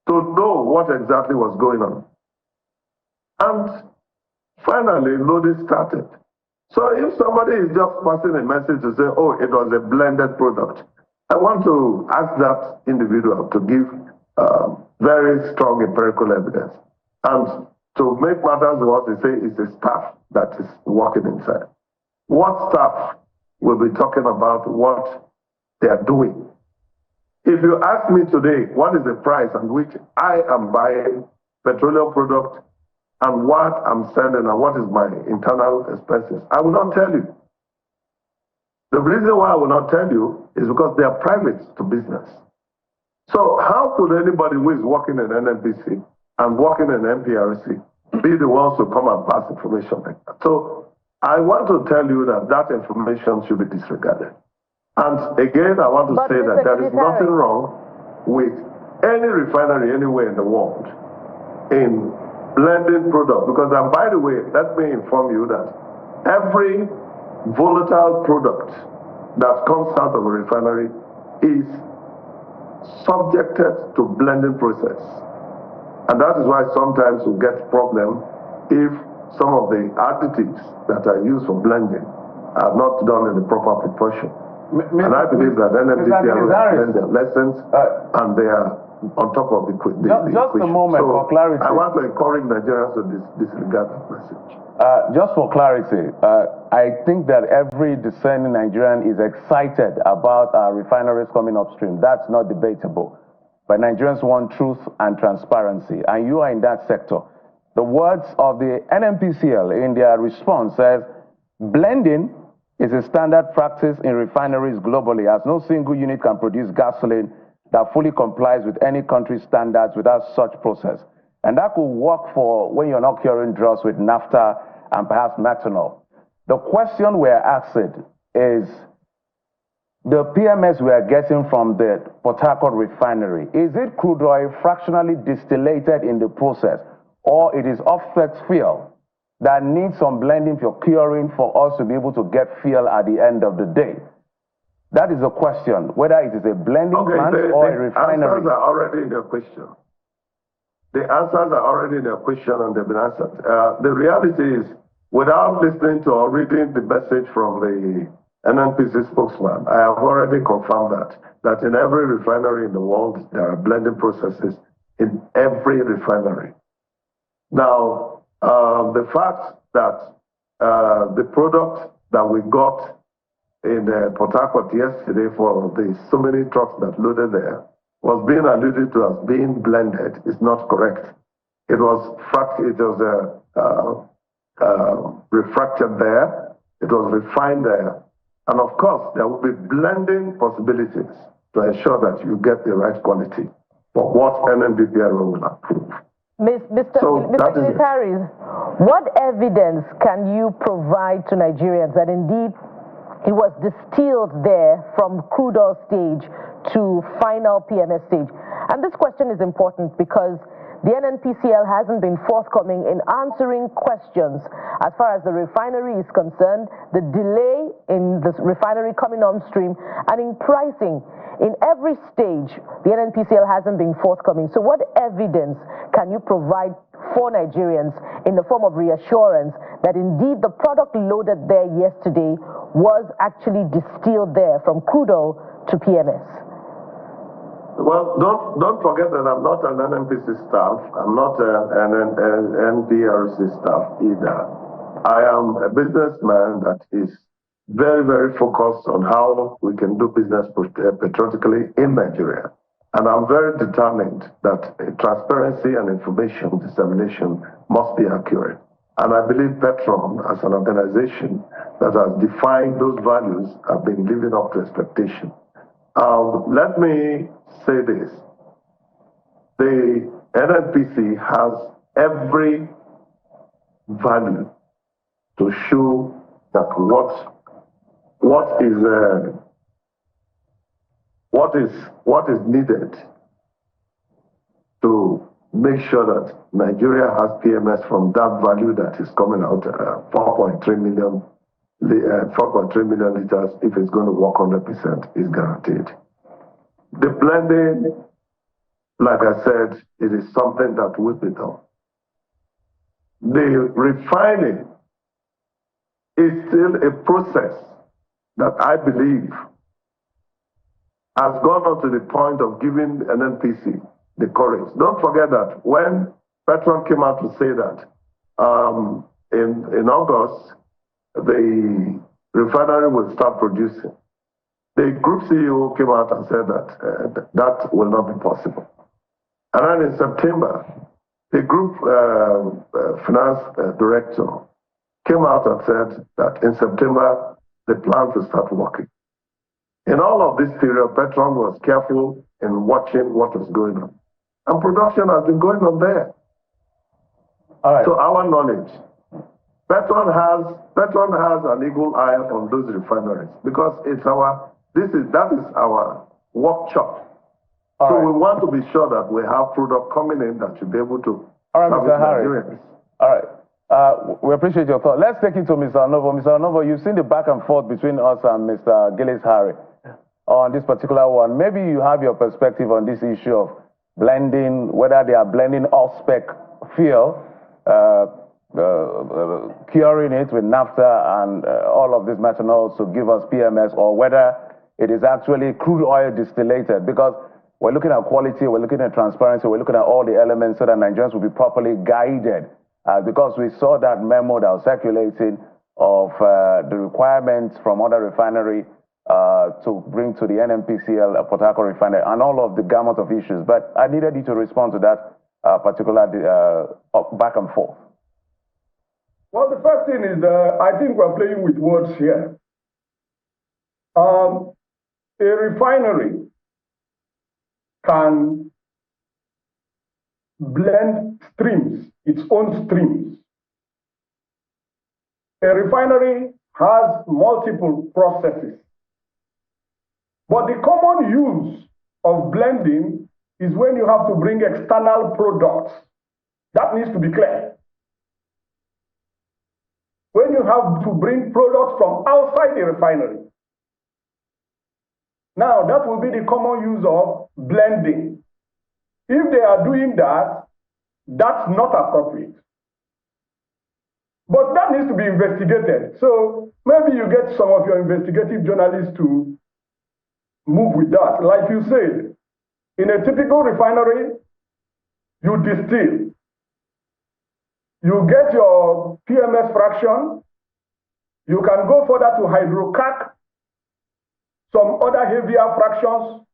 to know what exactly was going on. And finally, loading started. So if somebody is just passing a message to say, oh, it was a blended product, I want to ask that individual to give very strong empirical evidence. And to make matters worse, they say it's the staff that is working inside. What staff will be talking about what they are doing? If you ask me today, what is the price at which I am buying petroleum product and what I'm selling and what is my internal expenses, I will not tell you. The reason why I will not tell you is because they are private to business. So how could anybody who is working in NNPC and working in NPRC be the ones to come and pass information like that? So I want to tell you that that information should be disregarded. And again, I want to say that there is nothing wrong with any refinery anywhere in the world in blending product. Because, and by the way, let me inform you that every volatile product that comes out of a refinery is subjected to blending process. And that is why sometimes we get problem if some of the additives that are used for blending are not done in the proper proportion. And I believe that NMDP are learning their lessons and they are on top of the just a moment for clarity. I want to encourage Nigerians to disregard that message. Just for clarity, I think that every discerning Nigerian is excited about our refineries coming upstream. That's not debatable. But Nigerians want truth and transparency, and you are in that sector. The words of the NNPCL in their response says, blending is a standard practice in refineries globally, as no single unit can produce gasoline that fully complies with any country's standards without such process. And that could work for when you're not curing drugs with naphtha and perhaps methanol. The question we're asking is, the PMS we are getting from the Port Harcourt refinery, is it crude oil fractionally distillated in the process, or it is offset fuel that needs some blending for curing for us to be able to get fuel at the end of the day? That is the question, whether it is a blending plant or a refinery. The answers are already in your question. The answers are already in your question and they've been answered. The reality is, without listening to or reading the message from the NNPC spokesman, I have already confirmed that in every refinery in the world, there are blending processes in every refinery. Now, the fact that the product that we got in Port Harcourt yesterday for the so many trucks that loaded there was being alluded to as being blended is not correct. It was refracted there, it was refined there, and of course there will be blending possibilities to ensure that you get the right quality for what NMBPRO will approve. Mr. Militaris, what evidence can you provide to Nigerians that indeed it was distilled there from crude oil stage to final PMS stage? And this question is important because the NNPCL hasn't been forthcoming in answering questions as far as the refinery is concerned, the delay in the refinery coming on stream, and in pricing. In every stage, the NNPCL hasn't been forthcoming. So what evidence can you provide for Nigerians in the form of reassurance that indeed the product loaded there yesterday was actually distilled there from crude oil to PMS? Well, don't forget that I'm not an NNPC staff. I'm not an NPRC staff either. I am a businessman that is very, very focused on how we can do business patriotically in Nigeria. And I'm very determined that transparency and information dissemination must be accurate. And I believe Petron, as an organization that has defined those values, have been living up to expectation. Let me say this. The NNPC has every value to show that what is needed to make sure that Nigeria has PMS from that value that is coming out 4.3 million liters, if it's going to work 100%, is guaranteed. The blending, like I said, it is something that will be done. The refining is still a process that I believe has gone on to the point of giving NNPC the courage. Don't forget that when Petron came out to say that in August, the refinery will start producing, the group CEO came out and said that that will not be possible. And then in September, the group finance director came out and said that in September, the plant will start working. In all of this period, Petron was careful in watching what was going on. And production has been going on there. All right. To our knowledge, Petron has an eagle eye on those refineries because that is our workshop. So we want to be sure that we have product coming in that should be able to service Nigerians. All right. We appreciate your thought. Let's take it to Mr. Onovo. Mr. Onovo, you've seen the back and forth between us and Mr. Gillis Harry on this particular one. Maybe you have your perspective on this issue of blending, whether they are blending off-spec fuel, curing it with naphtha and all of this methanol to give us PMS, or whether it is actually crude oil distillated, because we're looking at quality, we're looking at transparency, we're looking at all the elements so that Nigerians will be properly guided. Because we saw that memo that was circulating of the requirements from other refinery to bring to the NNPCL Port Harcourt refinery and all of the gamut of issues. But I needed you to respond to that particular back and forth. Well, the first thing is I think we're playing with words here. A refinery can blend streams, its own streams. A refinery has multiple processes. But the common use of blending is when you have to bring external products. That needs to be clear. When you have to bring products from outside the refinery. Now, that will be the common use of blending. If they are doing that, that's not appropriate. But that needs to be investigated. So maybe you get some of your investigative journalists to move with that. Like you said, in a typical refinery, you distill. You get your PMS fraction. You can go further to hydrocrack some other heavier fractions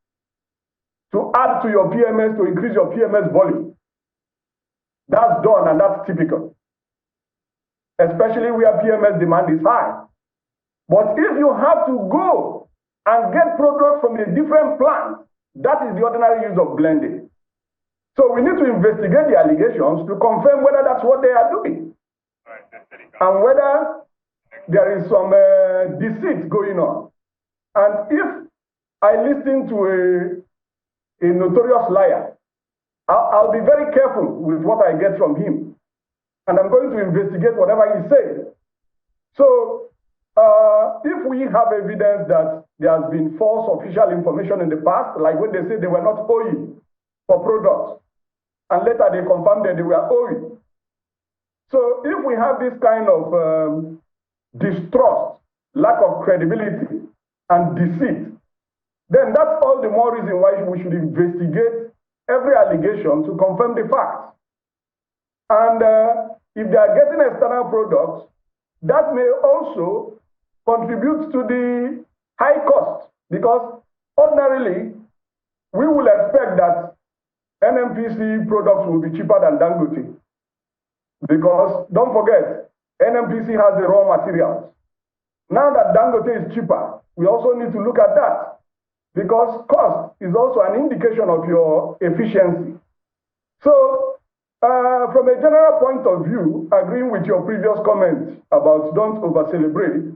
to add to your PMS to increase your PMS volume. That's done and that's typical, especially where PMS demand is high. But if you have to go and get products from a different plant, that is the ordinary use of blending. So we need to investigate the allegations to confirm whether that's what they are doing and whether there is some deceit going on. And if I listen to a notorious liar, I'll be very careful with what I get from him. And I'm going to investigate whatever he says. So if we have evidence that there has been false official information in the past, like when they say they were not owing for products, and later they confirmed that they were owing. So if we have this kind of distrust, lack of credibility, and deceit, then that's all the more reason why we should investigate every allegation to confirm the facts. And if they are getting external products, that may also contribute to the high cost, because ordinarily we will expect that NNPC products will be cheaper than Dangote. Because don't forget, NNPC has the raw materials. Now that Dangote is cheaper, we also need to look at that, because cost is also an indication of your efficiency. So, from a general point of view, agreeing with your previous comment about don't over-celebrate,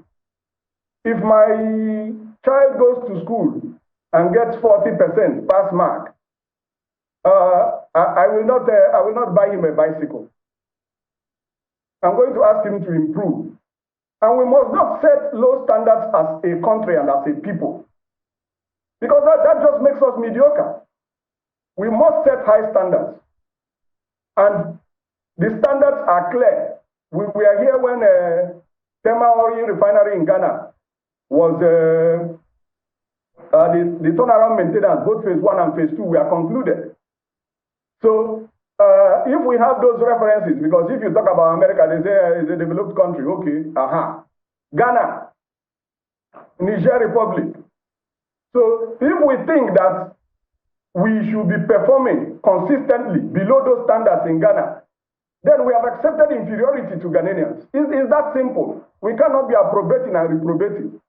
if my child goes to school and gets 40% pass mark, I will not buy him a bicycle. I'm going to ask him to improve. And we must not set low standards as a country and as a people, because that just makes us mediocre. We must set high standards. And the standards are clear. We are here when Tema Ori Refinery in Ghana was the turnaround maintenance, both phase 1 and phase 2 were concluded. So if we have those references, because if you talk about America, they say it's a developed country, okay, Ghana, Niger Republic. So if we think that we should be performing consistently below those standards in Ghana, then we have accepted inferiority to Ghanaians. It's that simple. We cannot be approbating and reprobating.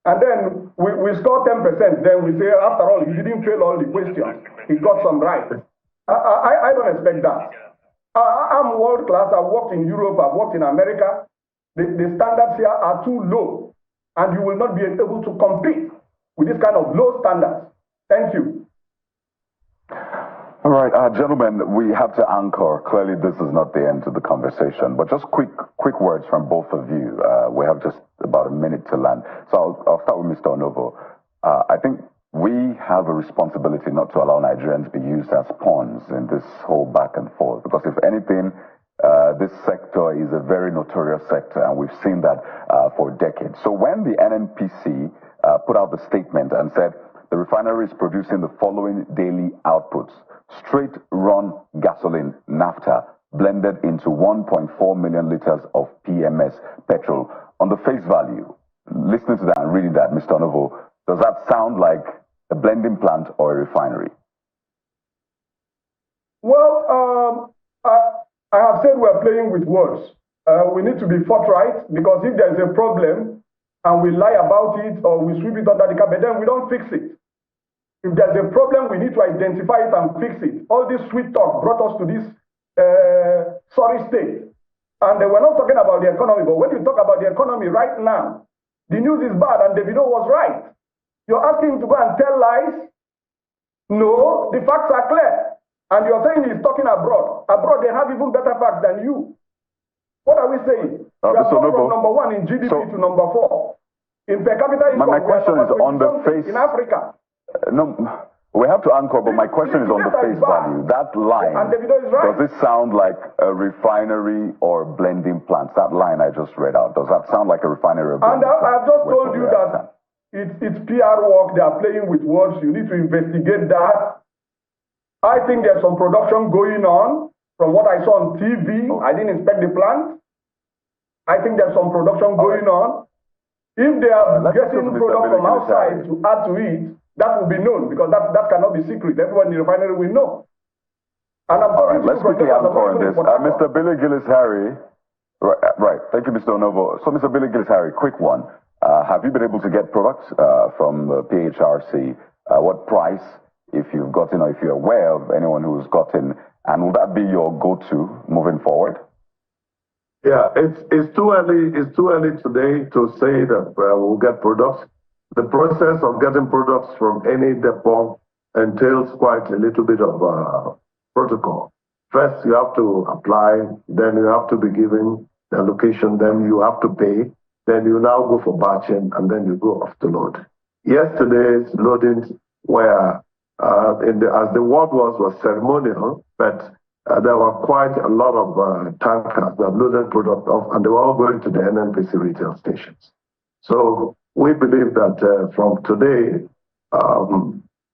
And then we score 10%, then we say, after all, he didn't fail all the questions. He got some right. I don't expect that. I'm world class. I've worked in Europe. I've worked in America. The standards here are too low, and you will not be able to compete with this kind of low standards. Thank you. All right, gentlemen, we have to anchor. Clearly, this is not the end to the conversation, but just quick words from both of you. We have just about a minute to land. So I'll start with Mr. Onovo. I think we have a responsibility not to allow Nigerians be used as pawns in this whole back and forth, because if anything, this sector is a very notorious sector, and we've seen that for decades. So when the NNPC put out the statement and said the refinery is producing the following daily outputs: straight run gasoline, naphtha, blended into 1.4 million liters of PMS petrol. On the face value, listening to that and reading that, Mr. Onovo, does that sound like a blending plant or a refinery? Well, I have said we're playing with words. We need to be forthright, because if there's a problem and we lie about it or we sweep it under the carpet, then we don't fix it. If there's a problem, we need to identify it and fix it. All this sweet talk brought us to this sorry state. And we're not talking about the economy, but when you talk about the economy right now, the news is bad, and Davido was right. You're asking him to go and tell lies? No, the facts are clear. And you're saying he's talking abroad. Abroad, they have even better facts than you. What are we saying? We have gone from number 1 in GDP to number 4. In per capita income, my question is on the face in Africa. No, we have to anchor, but my question is on the face value. That line, and Davido is right. Does it sound like a refinery or blending plants? That line I just read out, does that sound like a refinery or blending plant? And I've just told you that it's PR work. They are playing with words. You need to investigate that. I think there's some production going on from what I saw on TV. I didn't inspect the plant. I think there's some production going on. If they are getting product from outside to add to it, that will be known, because that cannot be secret. Everyone in the refinery will know. And I'm talking to you. Let's quickly anchor on this. Mr. Billy Gillis-Harry. Right. Thank you, Mr. Onovo. So, Mr. Billy Gillis-Harry, quick one. Have you been able to get products from PHRC? What price, if you've gotten, or if you're aware of anyone who's gotten, and will that be your go-to moving forward? Yeah, it's too early. It's too early today to say that we'll get products. The process of getting products from any depot entails quite a little bit of protocol. First, you have to apply, then you have to be given the allocation, then you have to pay, then you now go for batching, and then you go off to load. Yesterday's loadings were, as the word was ceremonial, but there were quite a lot of tankers that loaded product off, and they were all going to the NNPC retail stations. So we believe that from today,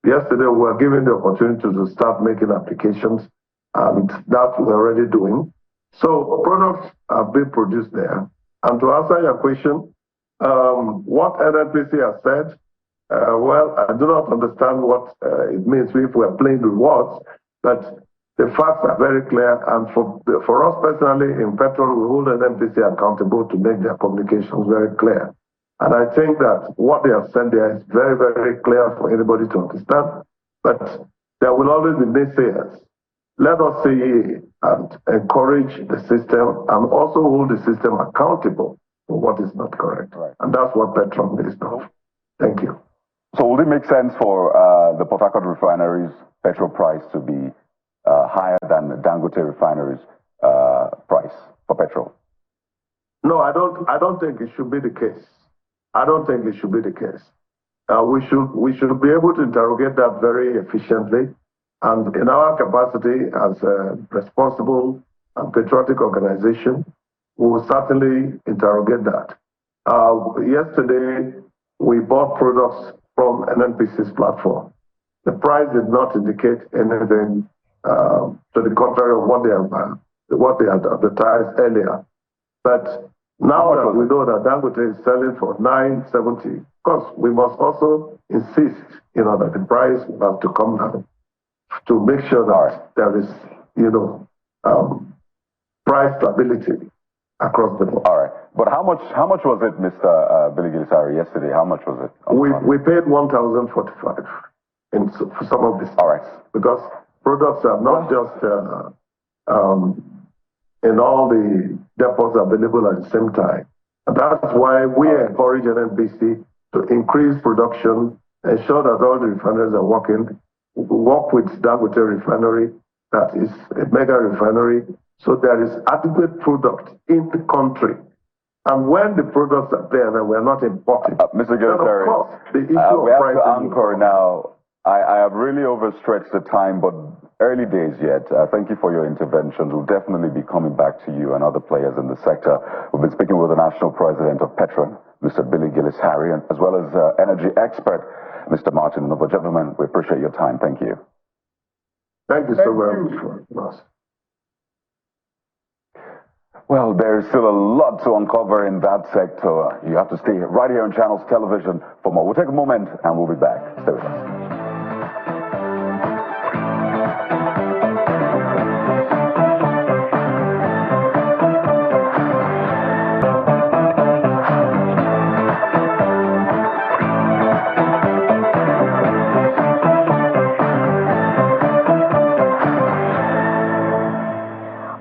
Yesterday, we were given the opportunity to start making applications, and that we're already doing. So products are being produced there. And to answer your question, what NNPC has said, well, I do not understand what it means if we're playing with words, but the facts are very clear. And for us personally in Petrol, we hold NNPC accountable to make their communications very clear. And I think that what they have said there is very, very clear for anybody to understand. But there will always be naysayers. Let us see and encourage the system and also hold the system accountable for what is not correct. Right. And that's what Petron is now. Thank you. So will it make sense for the Port Harcourt refinery's petrol price to be higher than the Dangote refinery's price for petrol? No, I don't think it should be the case. I don't think it should be the case. We should be able to interrogate that very efficiently. And in our capacity as a responsible and patriotic organization, we will certainly interrogate that. Yesterday, we bought products from NNPC's platform. The price did not indicate anything to the contrary of what they had advertised earlier. But now that we know that Dangote is selling for $9.70, of course, we must also insist, that the price will have to come down to make sure that there is, price stability across the board. All right. But how much was it, Mr. Billy Gilisari, yesterday? How much was it? We paid $1,045 for some of these. All right. Because products are not just in all the depots available at the same time. And that's why we encourage NNPC to increase production, ensure that all the refineries are working. We work with Dangote Refinery, that is a mega refinery, so there is adequate product in the country. And when the products are there, then we're not importing. Mr. Gilisari, we have to anchor now. I have really overstretched the time, but early days yet. Thank you for your interventions. We'll definitely be coming back to you and other players in the sector. We've been speaking with the national president of Petron, Mr. Billy Gilisari, as well as energy expert, Mr. Martin Novo. Gentlemen, we appreciate your time. Thank you. Thank you so very much for us. Well, there's still a lot to uncover in that sector. You have to stay right here on Channels Television for more. We'll take a moment and we'll be back. Stay with us.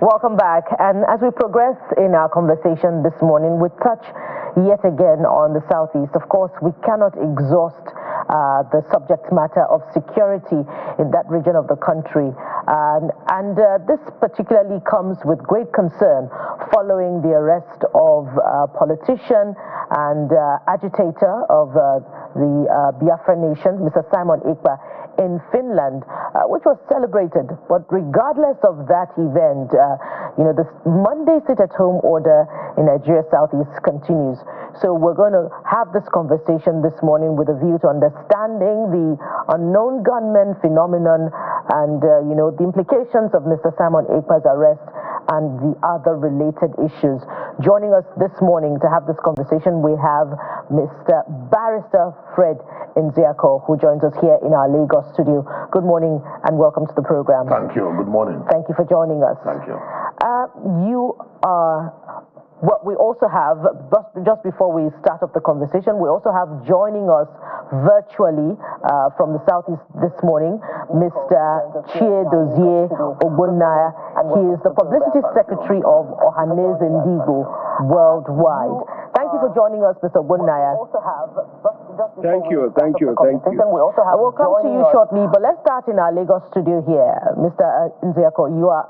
Welcome back. And as we progress in our conversation this morning, we touch yet again on the Southeast. Of course, we cannot exhaust the subject matter of security in that region of the country. And this particularly comes with great concern following the arrest of a politician and agitator of the Biafra nation, Mr. Simon Ekpa, in Finland, which was celebrated. But regardless of that event, the Monday sit-at-home order in Nigeria Southeast continues. So we're going to have this conversation this morning with a view to understanding the unknown gunman phenomenon and, the implications of Mr. Simon Ekpa's arrest and the other related issues. Joining us this morning to have this conversation, we have Mr. Barrister Fred Nziako, who joins us here in our Lagos studio. Good morning and welcome to the program. Thank you. Good morning. Thank you for joining us. Thank you. You are... What we also have, just before we start off the conversation, we also have joining us virtually from the Southeast this morning, Mr. Chiedozie Ogbonnaya. He is the Publicity Secretary of Ohaneze Ndigo Worldwide. Thank you for joining us, Mr. Ogbonnaya. Thank you. I will come to you shortly, but let's start in our Lagos studio here. Mr. Nziako, you are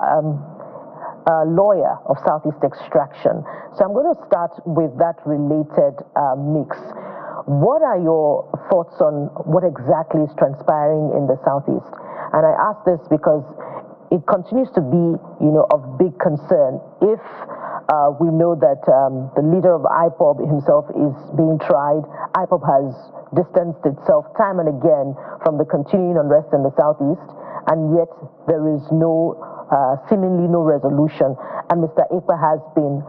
a lawyer of Southeast extraction. So I'm going to start with that related mix. What are your thoughts on what exactly is transpiring in the Southeast? And I ask this because it continues to be, of big concern. If We know that the leader of IPOB himself is being tried. IPOB has distanced itself time and again from the continuing unrest in the southeast, and yet there is seemingly no resolution. And Mr. Ekpa has been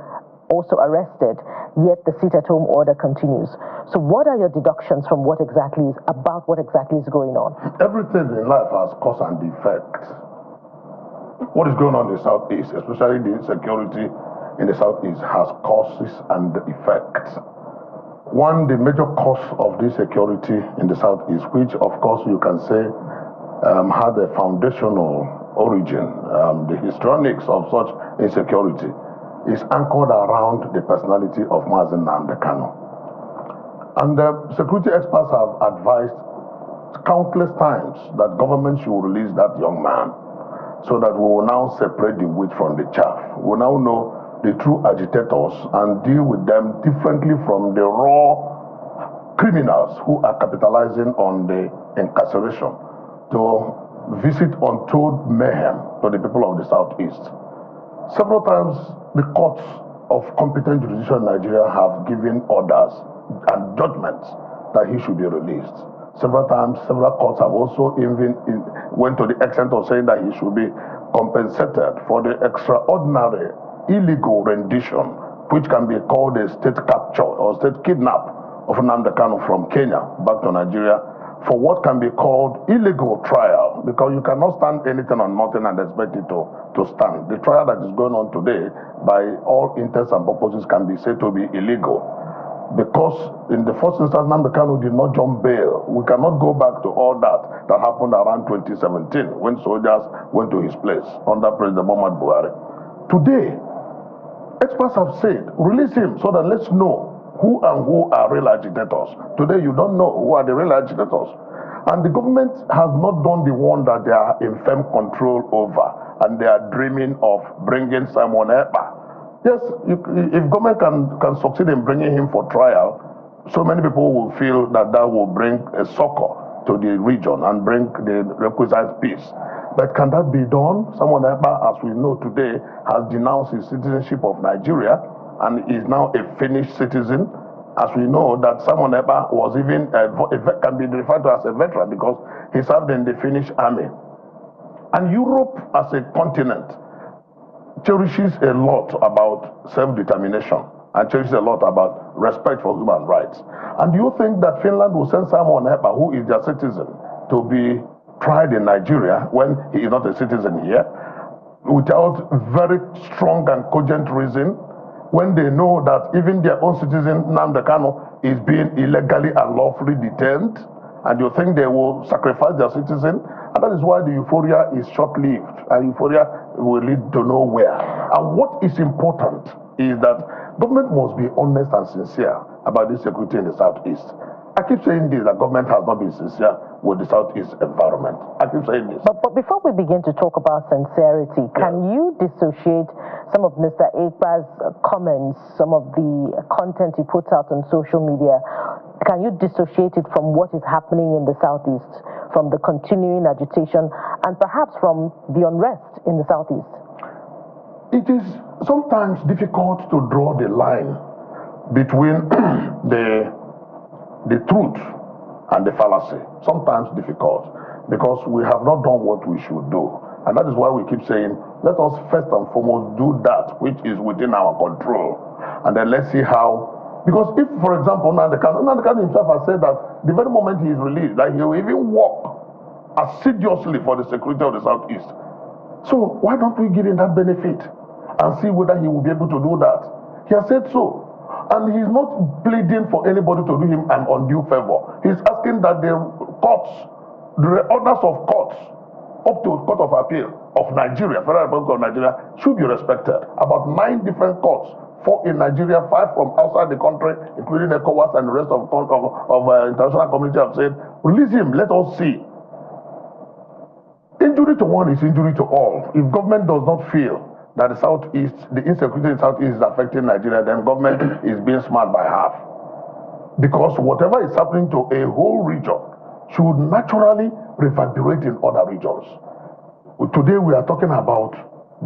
also arrested, yet the sit-at-home order continues. So what are your deductions from what exactly is going on? Everything in life has cause and effect. What is going on in the southeast, especially the insecurity in the southeast, has causes and effects. One, the major cause of this security in the southeast, which of course you can say had a foundational origin, the histrionics of such insecurity is anchored around the personality of Mazi Nnamdi Kanu. And security experts have advised countless times that government should release that young man so that we will now separate the wheat from the chaff. We now know the true agitators and deal with them differently from the raw criminals who are capitalizing on the incarceration to visit untold mayhem to the people of the southeast. Several times, the courts of competent jurisdiction in Nigeria have given orders and judgments that he should be released. Several times, several courts have also even went to the extent of saying that he should be compensated for the extraordinary illegal rendition, which can be called a state capture or state kidnap of Nnamdi Kanu from Kenya back to Nigeria for what can be called illegal trial, because you cannot stand anything on nothing and expect it to stand. The trial that is going on today, by all intents and purposes, can be said to be illegal. Because in the first instance, Nnamdi Kanu did not jump bail. We cannot go back to all that happened around 2017 when soldiers went to his place under President Muhammad Buhari. Today, experts have said, release him so that let's know who are real agitators. Today, you don't know who are the real agitators. And the government has not done the one that they are in firm control over, and they are dreaming of bringing Simon Ekpa. Yes, if government can succeed in bringing him for trial, so many people will feel that that will bring a succor to the region and bring the requisite peace. But can that be done? Simon Ekpa, as we know today, has denounced his citizenship of Nigeria and is now a Finnish citizen. As we know that Simon Ekpa was even can be referred to as a veteran because he served in the Finnish army. And Europe as a continent cherishes a lot about self-determination and cherishes a lot about respect for human rights. And do you think that Finland will send Simon Ekpa, who is their citizen, to be tried in Nigeria when he is not a citizen here, without very strong and cogent reason, when they know that even their own citizen, Nnamdi Kanu, is being illegally and lawfully detained? And you think they will sacrifice their citizen? And that is why the euphoria is short-lived, and euphoria will lead to nowhere. And what is important is that government must be honest and sincere about this security in the southeast. I keep saying this, that government has not been sincere with the southeast environment. I keep saying this. But before we begin to talk about sincerity, can you dissociate some of Mr. Ekpa's comments, some of the content he puts out on social media? Can you dissociate it from what is happening in the southeast, from the continuing agitation, and perhaps from the unrest in the southeast? It is sometimes difficult to draw the line between the truth and the fallacy. Sometimes difficult, because we have not done what we should do. And that is why we keep saying, let us first and foremost do that which is within our control. And then let's see how, because if, for example, Nnamdi Kanu himself has said that the very moment he is released, that he will even work assiduously for the security of the southeast. So why don't we give him that benefit and see whether he will be able to do that? He has said so. And he's not pleading for anybody to do him an undue favor. He's asking that the courts, the orders of courts, up to Court of Appeal of Nigeria, Federal Republic of Nigeria, should be respected. About 9 different courts, 4 in Nigeria, 5 from outside the country, including ECOWAS and the rest of international community, have said, release him, let us see. Injury to one is injury to all. If government does not feel that the southeast, the insecurity in the southeast is affecting Nigeria, then government is being smart by half. Because whatever is happening to a whole region should naturally reverberate in other regions. Today we are talking about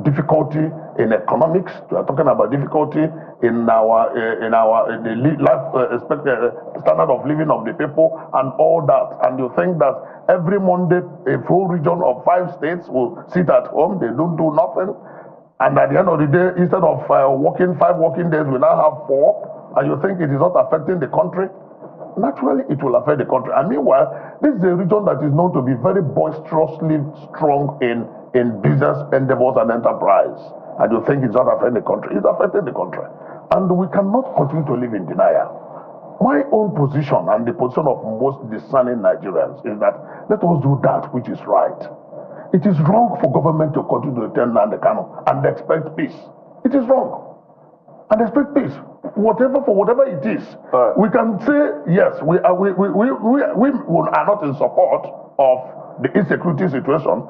difficulty in economics. We are talking about difficulty in standard of living of the people and all that. And you think that every Monday a full region of 5 states will sit at home, they don't do nothing, and at the end of the day, instead of working 5 working days, we now have 4, and you think it is not affecting the country? Naturally, it will affect the country. And meanwhile, this is a region that is known to be very boisterously strong in business endeavors and enterprise. And you think it's not affecting the country? It's affecting the country. And we cannot continue to live in denial. My own position and the position of most discerning Nigerians is that let us do that which is right. It is wrong for government to continue to turn down the Kano and expect peace. It is wrong. And expect peace. Whatever it is, we can say yes. We are not in support of the insecurity situation,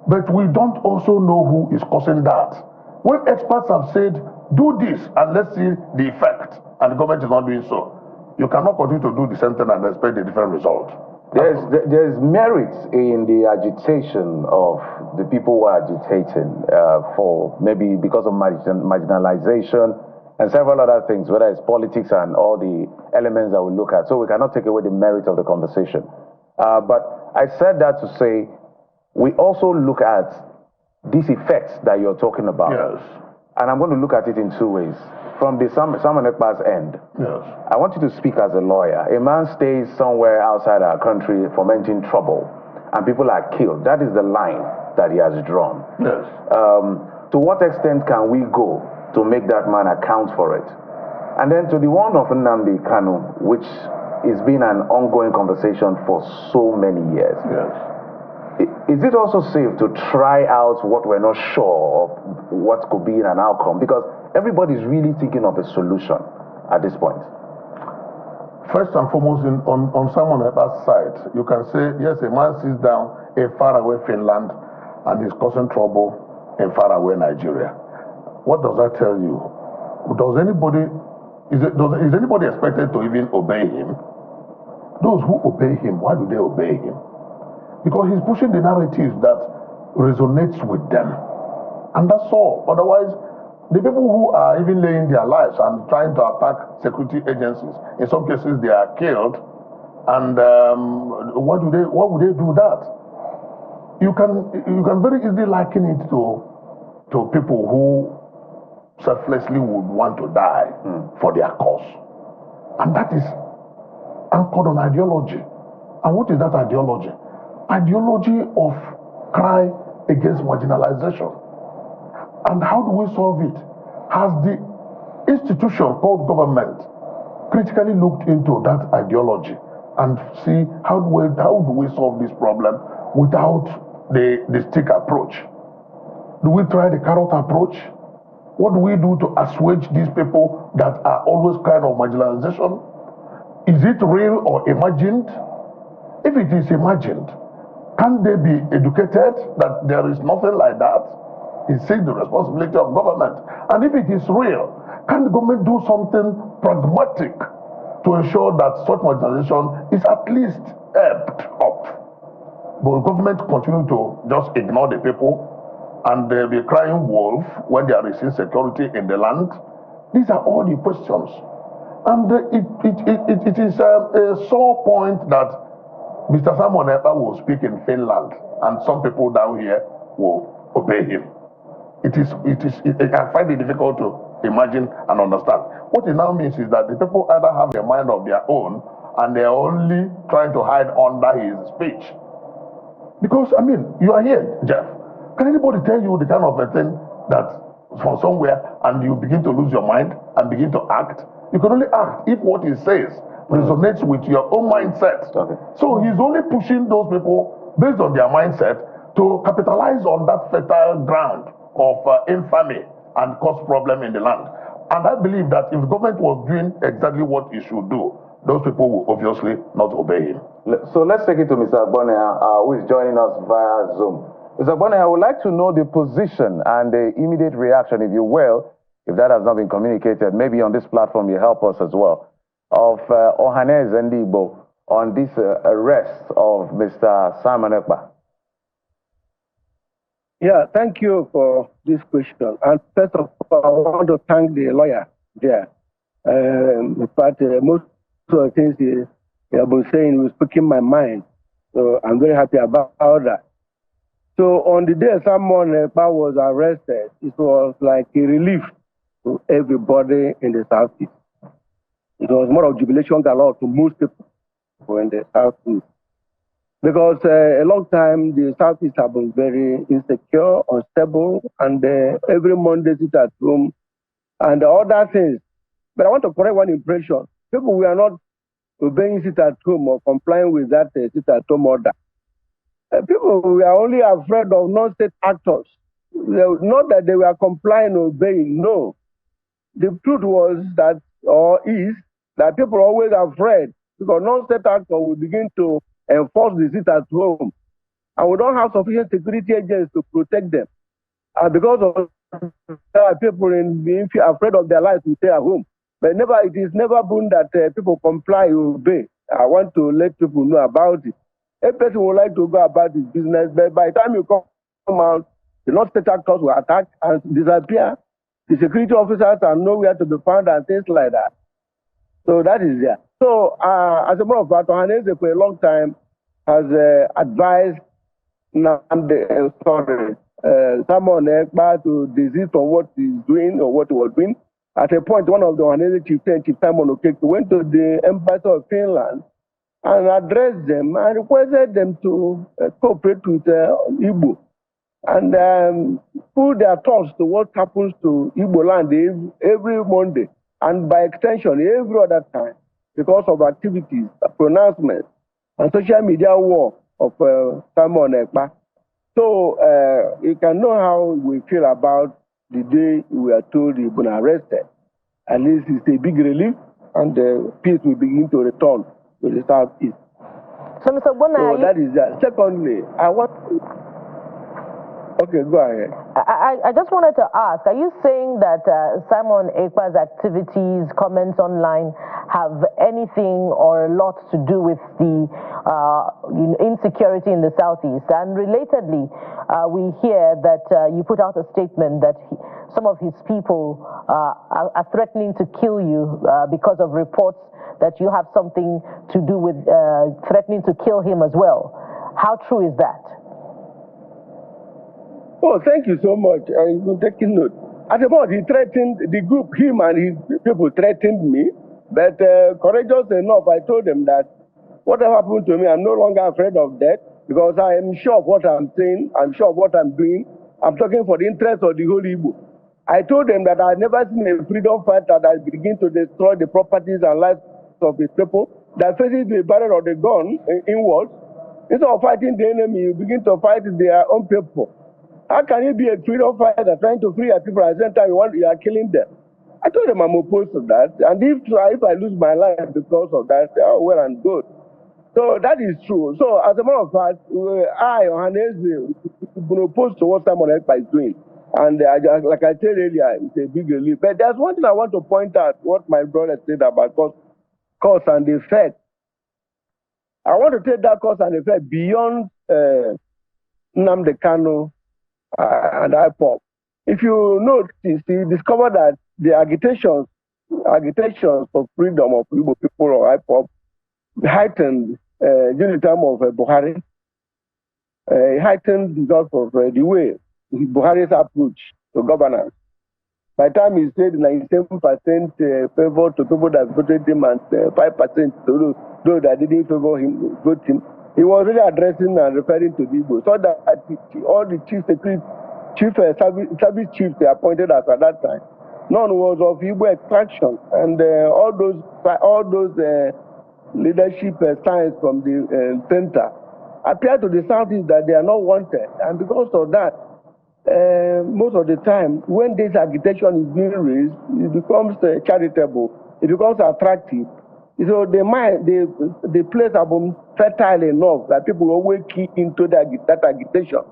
but we don't also know who is causing that. When experts have said, do this and let's see the effect, and the government is not doing so, you cannot continue to do the same thing and expect a different result. There's merit in the agitation of the people who are agitating for maybe because of marginalization and several other things, whether it's politics and all the elements that we look at. So we cannot take away the merit of the conversation. But I said that to say, we also look at these effects that you're talking about. Yes. And I'm going to look at it in 2 ways. From the Simon Ekpa's end, yes. I want you to speak as a lawyer. A man stays somewhere outside our country fomenting trouble, and people are killed. That is the line that he has drawn. Yes. To what extent can we go to make that man account for it? And then to the one of Nnamdi Kanu, which has been an ongoing conversation for so many years. Yes. Is it also safe to try out what we're not sure of what could be an outcome? Because everybody's really thinking of a solution at this point. First and foremost, on Simon Ekpa's side, you can say, yes, a man sits down in faraway Finland and is causing trouble in faraway Nigeria. What does that tell you? Is anybody expected to even obey him? Those who obey him, why do they obey him? Because he's pushing the narrative that resonates with them. And that's all. Otherwise, the people who are even laying their lives and trying to attack security agencies, in some cases they are killed. And why would they do that? You can very easily liken it to people who selflessly would want to die for their cause. And that is anchored on ideology. And what is that ideology? Ideology of cry against marginalization. And how do we solve it? Has the institution called government critically looked into that ideology and see how do we solve this problem without the stick approach? Do we try the carrot approach? What do we do to assuage these people that are always crying of marginalization? Is it real or imagined? If it is imagined, can they be educated that there is nothing like that? Is it the responsibility of government? And if it is real, can the government do something pragmatic to ensure that such marginalization is at least helped up? But the government continue to just ignore the people and they'll be crying wolf when they are receiving security in the land. These are all the questions. And it is a sore point that Mr. Simon Ekpa will speak in Finland, and some people down here will obey him. I find it difficult to imagine and understand. What it now means is that the people either have a mind of their own, and they are only trying to hide under his speech. Because, I mean, you are here, Jeff. Can anybody tell you the kind of a thing that from somewhere, and you begin to lose your mind and begin to act? You can only act if what he says resonates with your own mindset. Okay. So he's only pushing those people based on their mindset to capitalize on that fertile ground of infamy and cause problem in the land. And I believe that if the government was doing exactly what it should do, those people will obviously not obey him. So let's take it to Mr. Bonner, who is joining us via Zoom. Mr. Bonner, I would like to know the position and the immediate reaction, if you will, if that has not been communicated, maybe on this platform you help us as well, of Ohaneze Ndigbo on this arrest of Mr. Simon Ekpa. Yeah, thank you for this question. And first of all, I want to thank the lawyer there. In fact, most of the things he have been saying was speaking my mind. So I'm very happy about that. So on the day someone was arrested, it was like a relief to everybody in the Southeast. It was more of jubilation galore to most people in the Southeast. Because a long time the Southeast have been very insecure, unstable, and every Monday sit at home and other things. But I want to correct one impression. People, we are not obeying sit at home or complying with that sit at home order. People, we are only afraid of non-state actors. Not that they were complying, obeying. No. The truth was that, or is, that people are always afraid because non-state actors will begin to enforce the sit at home. And we don't have sufficient security agents to protect them. And because of that, people in being afraid of their lives to stay at home. But it is never been that people comply, obey. I want to let people know about it. A person would like to go about his business, but by the time you come out, the non-state actors will attack and disappear. The security officers are nowhere to be found and things like that. So that is there. So as a matter of fact, Ohaneze for a long time has advised Simon Ekpa to desist from what he's doing or what he was doing. At a point, one of the Ohaneze chieftains, Chief Simon Okeke, went to the Embassy of Finland and addressed them and requested them to cooperate with Igbo and put their thoughts to what happens to Igbo land every Monday and by extension every other time because of activities, pronouncements, and social media war of Simon Ekpa. So you can know how we feel about the day we are told he's been arrested. At least it's a big relief and peace will begin to return to the Southeast. So, Mr. Bona, so that is that. Secondly, I want to... Okay, go ahead. I just wanted to ask, are you saying that Simon Ekpa's activities, comments online, have anything or a lot to do with the insecurity in the Southeast? And relatedly, we hear that you put out a statement that some of his people are threatening to kill you because of reports that you have something to do with threatening to kill him as well. How true is that? Oh, thank you so much. I've been taking note. At the moment, he threatened the group, him and his people threatened me. But courageous enough, I told them that whatever happened to me, I'm no longer afraid of death because I am sure of what I'm saying. I'm sure of what I'm doing. I'm talking for the interest of the whole Igbo. I told them that I've never seen a freedom fighter that begin to destroy the properties and lives of his people, that faces the barrel of the gun inwards. Instead of fighting the enemy, you begin to fight their own people. How can you be a freedom fighter trying to free your people at the same time you are killing them? I told them I'm opposed to that. And if I lose my life because of that, oh, well and good. So that is true. So as a matter of fact, I, Ohaneze, have been opposed to what Simon Ekpa is doing. And like I said earlier, it's a big relief. But there's one thing I want to point out, what my brother said about cause and effect. I want to take that cause and effect beyond Nnamdi Kanu and IPOP. If you notice, you discover that the agitations for freedom of Igbo people or IPOP heightened during the time of Buhari. Heightened because of the way Buhari's approach to governance. By the time he said 97% favor to people that voted him and 5% to those that didn't favor him, vote him, he was really addressing and referring to the Igbo. So that all the service chiefs they appointed at that time, none was of Igbo extraction, and all those leadership signs from the center appear to the Southeast that they are not wanted, and because of that, most of the time when this agitation is being raised, it becomes charitable, it becomes attractive. So the place have been fertile enough that people always key into that agitation.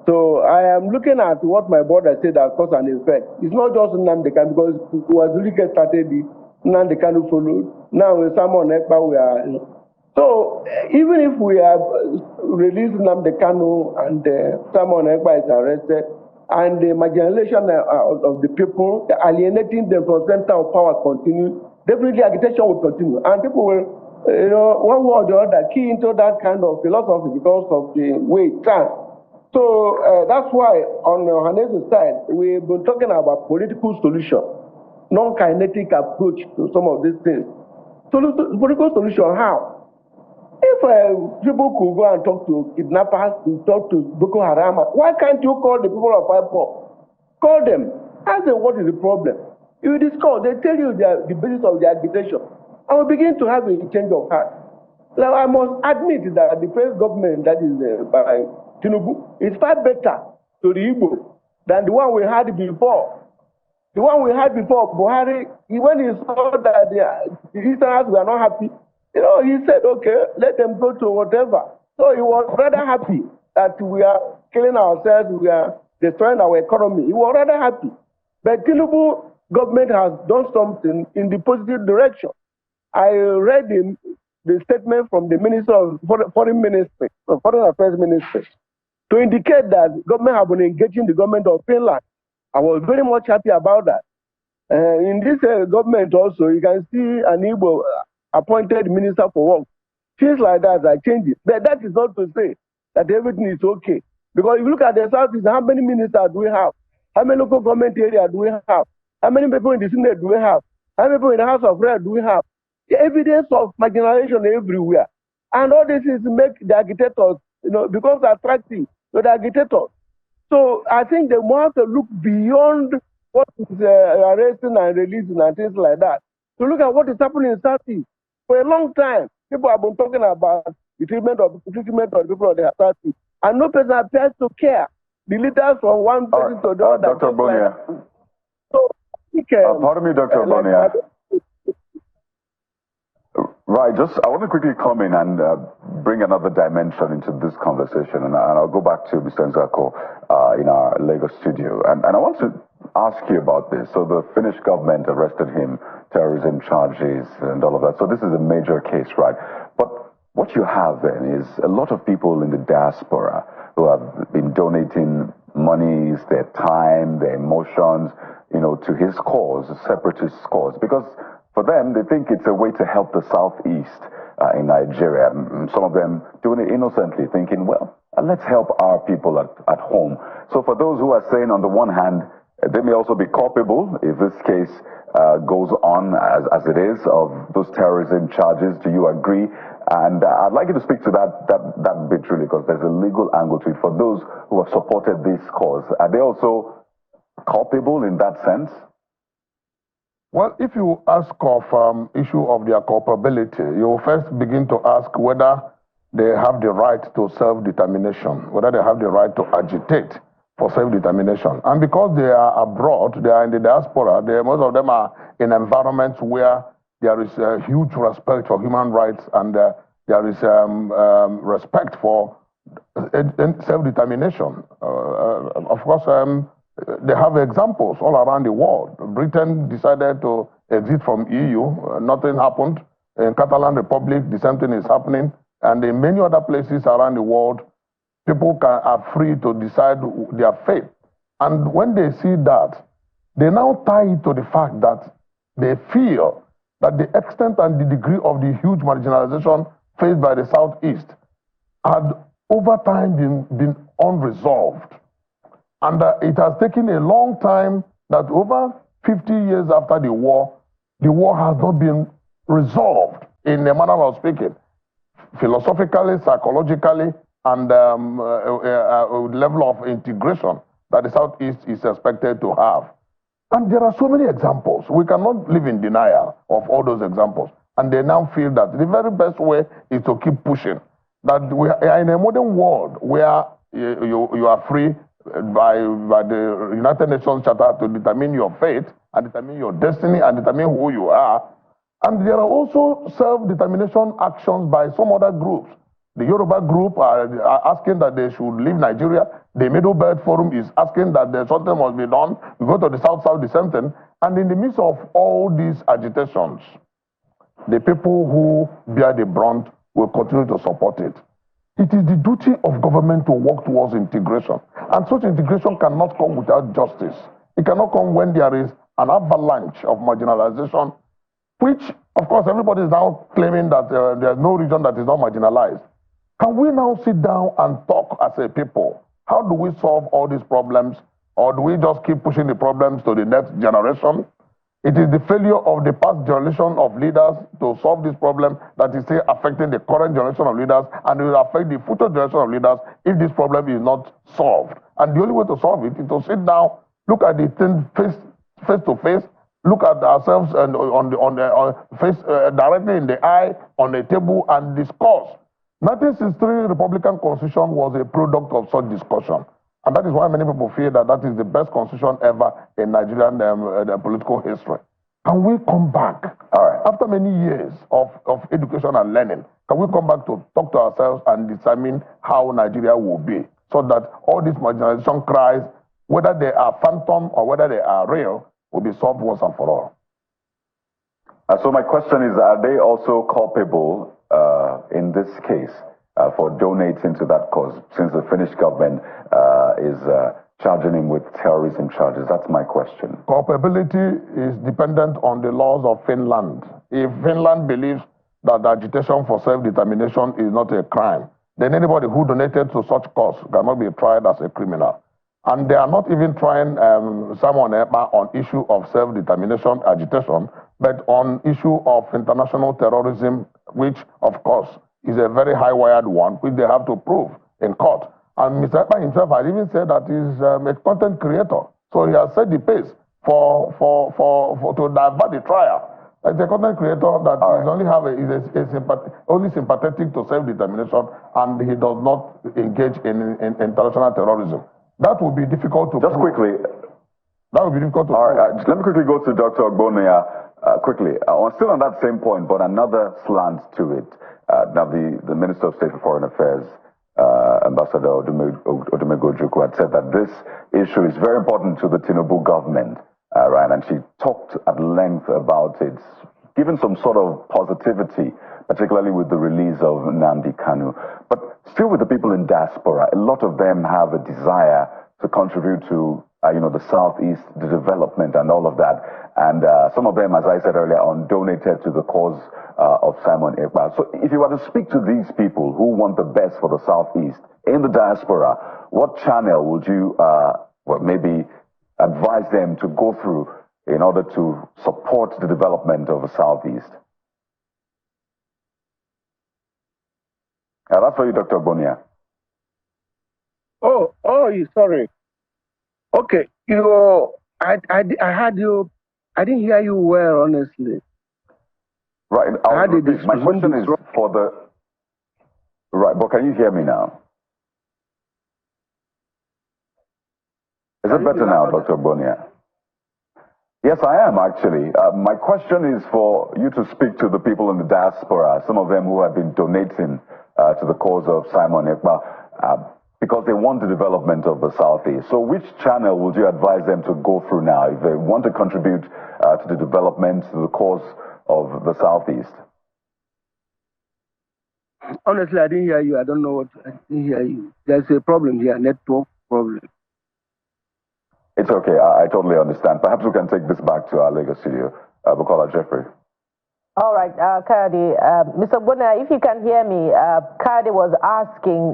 So I am looking at what my brother said as cause and effect. It's not just Nnamdi Kanu, because it was really started, Nnamdi Kanu followed. Now with Simon Ekpa, we are So even if we have released Nnamdi Kanu and Simon Ekpa is arrested, and the marginalization of the people, the alienating them from center of power continues, definitely agitation will continue. And people will, one way or the other, key into that kind of philosophy because of the way it stands. So that's why on Hane's side, we've been talking about political solution, non-kinetic approach to some of these things. So political solution, how? If people could go and talk to kidnappers, to talk to Boko Haram, why can't you call the people of IPOP? Call them. Ask them what is the problem. You discuss. They tell you the basis of the agitation. And we begin to have a change of heart. Now, I must admit that the present government that is by Tinubu is far better to the Igbo than the one we had before. The one we had before, Buhari, when he saw that the Easterners were not happy, he said, okay, let them go to whatever. So he was rather happy that we are killing ourselves, we are destroying our economy. He was rather happy. But Tinubu government has done something in the positive direction. I read the statement from the Minister of Foreign Affairs Ministry to indicate that government have been engaging the government of Finland. I was very much happy about that. In this government also, you can see an Igbo appointed minister for work. Things like that are changing. But that is not to say that everything is okay. Because if you look at the Southeast, how many ministers do we have? How many local government areas do we have? How many people in the Senate do we have? How many people in the House of Reps do we have? The evidence of marginalization everywhere. And all this is make the agitators, becomes attractive to the agitators. So I think they want to look beyond what is arresting and releasing and things like that. To look at what is happening in Southeast. For a long time, people have been talking about the treatment of the people of the Southeast. And no person appears to care. The leaders from one person to the other. Dr. Bonia. So, pardon me, Dr. Bonia. Right, I want to quickly come in and bring another dimension into this conversation, and I'll go back to Mr. Nzako in our Lagos studio. And I want to ask you about this. So the Finnish government arrested him, terrorism charges and all of that. So this is a major case, right? But what you have then is a lot of people in the diaspora who have been donating monies, their time, their emotions, to his cause, a separatist cause, because for them, they think it's a way to help the Southeast in Nigeria. Some of them doing it innocently, thinking, well, let's help our people at home. So for those who are saying, on the one hand, they may also be culpable if this case goes on as it is, of those terrorism charges. Do you agree? And I'd like you to speak to that bit, really, because there's a legal angle to it. For those who have supported this cause, are they also culpable in that sense? Well, if you ask of issue of their culpability, you first begin to ask whether they have the right to self-determination, whether they have the right to agitate for self-determination. And because they are abroad, they are in the diaspora, most of them are in environments where there is a huge respect for human rights and there is respect for self-determination. Of course, they have examples all around the world. Britain decided to exit from EU. Nothing happened. In Catalan Republic, the same thing is happening. And in many other places around the world, people are free to decide their fate. And when they see that, they now tie it to the fact that they feel that the extent and the degree of the huge marginalization faced by the Southeast had over time been unresolved. And it has taken a long time, that over 50 years after the war has not been resolved in a manner of speaking, philosophically, psychologically, and level of integration that the Southeast is expected to have. And there are so many examples. We cannot live in denial of all those examples. And they now feel that the very best way is to keep pushing. That we are in a modern world where you are free by the United Nations Charter to determine your fate and determine your destiny and determine who you are. And there are also self-determination actions by some other groups. The Yoruba group are asking that they should leave Nigeria. The Middle Belt Forum is asking that something must be done. We go to the South-South, the same thing. And in the midst of all these agitations, the people who bear the brunt will continue to support it. It is the duty of government to work towards integration. And such integration cannot come without justice. It cannot come when there is an avalanche of marginalization, which, of course, everybody is now claiming that there's no region that is not marginalized. Can we now sit down and talk as a people? How do we solve all these problems? Or do we just keep pushing the problems to the next generation? It is the failure of the past generation of leaders to solve this problem that is still affecting the current generation of leaders, and it will affect the future generation of leaders if this problem is not solved. And the only way to solve it is to sit down, look at the thing face to face, look at ourselves and face directly in the eye, on the table, and discuss. 1963 Republican Constitution was a product of such discussion. And that is why many people feel that that is the best constitution ever in Nigerian political history. Can we come back, after many years of education and learning, can we come back to talk to ourselves and determine how Nigeria will be, so that all these marginalization cries, whether they are phantom or whether they are real, will be solved once and for all? So my question is, are they also culpable in this case for donating to that cause, since the Finnish government is charging him with terrorism charges? That's my question. Culpability is dependent on the laws of Finland. If Finland believes that the agitation for self-determination is not a crime, then anybody who donated to such cause cannot be tried as a criminal. And they are not even trying Simon Ekpa on issue of self-determination agitation, but on issue of international terrorism, which, of course, is a very high-wired one, which they have to prove in court. And Mr. Ekpa himself has even said that he's a content creator. So he has set the pace for to divert the trial. Like the content creator that is only sympathetic to self-determination, and he does not engage in international terrorism. That would be difficult to prove. Quickly. That would be difficult to prove. Right, let me quickly go to Dr. Ogbonia quickly. Still on that same point, but another slant to it. Now, the Minister of State for Foreign Affairs, Ambassador Odumegwu Ojukwu, had said that this issue is very important to the Tinubu government, right? And she talked at length about it, given some sort of positivity, particularly with the release of Nnamdi Kanu. But still with the people in diaspora, a lot of them have a desire to contribute to, the Southeast, the development and all of that. And some of them, as I said earlier on, donated to the cause of Simon Ekpa. So if you were to speak to these people who want the best for the Southeast in the diaspora, what channel would you maybe advise them to go through in order to support the development of the Southeast? That's for you, Dr. Ogbonia. Oh, sorry. Okay, I had you. I didn't hear you well, honestly. Right. My question is for the. Right, but can you hear me now? Is it better now, Dr. Ogbonia? Yes, I am actually. My question is for you to speak to the people in the diaspora, some of them who have been donating to the cause of Simon Ekpa, because they want the development of the Southeast. So which channel would you advise them to go through now if they want to contribute to the development, to the cause of the Southeast? Honestly, I didn't hear you. I don't know what. I didn't hear you. There's a problem here, network problem. It's okay. I totally understand. Perhaps we can take this back to our Lagos studio. Bukola Jeffrey. All right, Kayode. Mr. Ogbonia, if you can hear me, Kayode was asking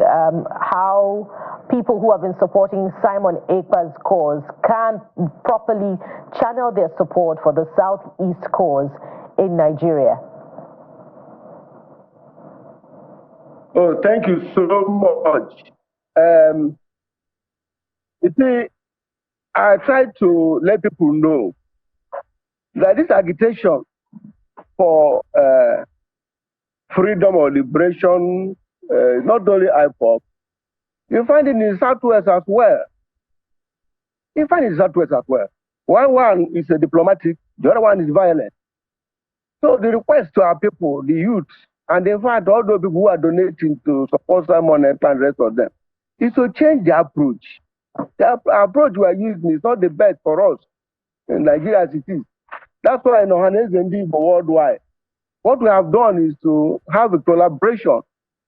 how people who have been supporting Simon Ekpa's cause can properly channel their support for the Southeast cause in Nigeria. Oh, thank you so much. You see, I try to let people know that this agitation for freedom or liberation, not only IPOP, you find it in the Southwest as well. You find it in the Southwest as well. One is a diplomatic, the other one is violent. So the request to our people, the youth, and in fact all those people who are donating to support Simon and the rest of them, is to change the approach. The approach we are using is not the best for us in Nigeria as it is. That's why in Ohanes and worldwide, what we have done is to have a collaboration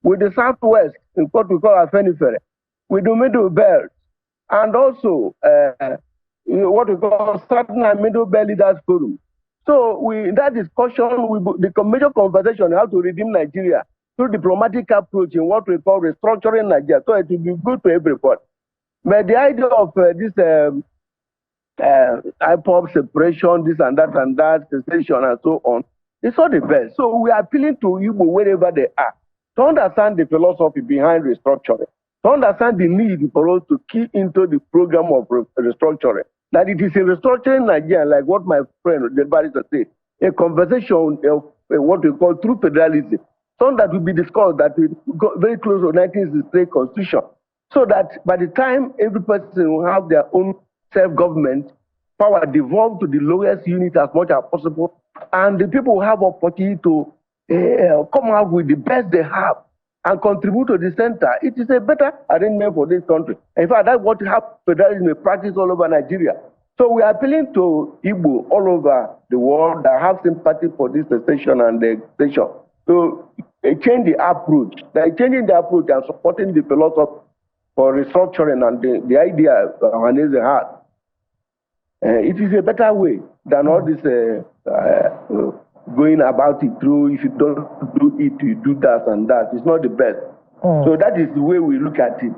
with the Southwest, in what we call Refinery, with the Middle Belt, and also what we call Southern and Middle Belt Leaders Forum. So that discussion, the major conversation how to redeem Nigeria through diplomatic approach in what we call restructuring Nigeria. So it will be good for everybody. But the idea of this IPOP separation, this and that, secession and so on, it's not the best. So we are appealing to Igbo wherever they are to understand the philosophy behind restructuring, to understand the need for us to key into the program of restructuring. That it is in restructuring Nigeria, like what my friend the barrister said, a conversation of what we call true federalism, something that will be discussed that will go very close to 1963 Constitution, so that by the time every person will have their own self-government, power devolved to the lowest unit as much as possible, and the people will have opportunity to come out with the best they have and contribute to the center. It is a better arrangement for this country. In fact, that's what federalism is practiced all over Nigeria. So we are appealing to Igbo all over the world that have sympathy for this secession and the station to change the approach. They're changing the approach and supporting the philosophy for restructuring and the idea Hanese had. It is a better way than all this going about it through, if you don't do it, you do that and that. It's not the best. So that is the way we look at it.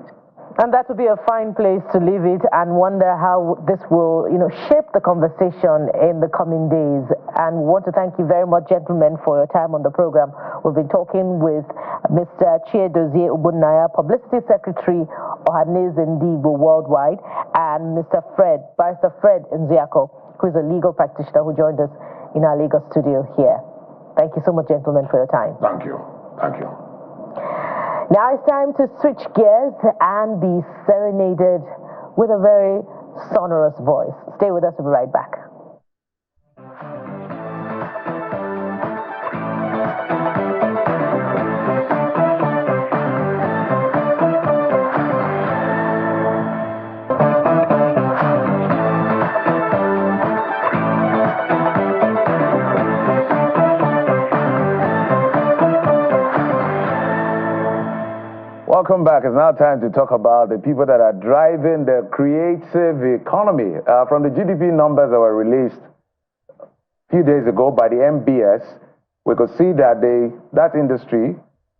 And that would be a fine place to leave it and wonder how this will, shape the conversation in the coming days. And we want to thank you very much, gentlemen, for your time on the program. We've been talking with Mr. Chiedozie Ubunnaya, Publicity Secretary of Hanese Ndigbo Worldwide, and Mr. Barrister Fred Nziako, who is a legal practitioner who joined us in our Lagos studio here. Thank you so much, gentlemen, for your time. Thank you. Thank you. Now it's time to switch gears and be serenaded with a very sonorous voice. Stay with us, we'll be right back. Welcome back. It's now time to talk about the people that are driving the creative economy. From the GDP numbers that were released a few days ago by the MBS, we could see that that industry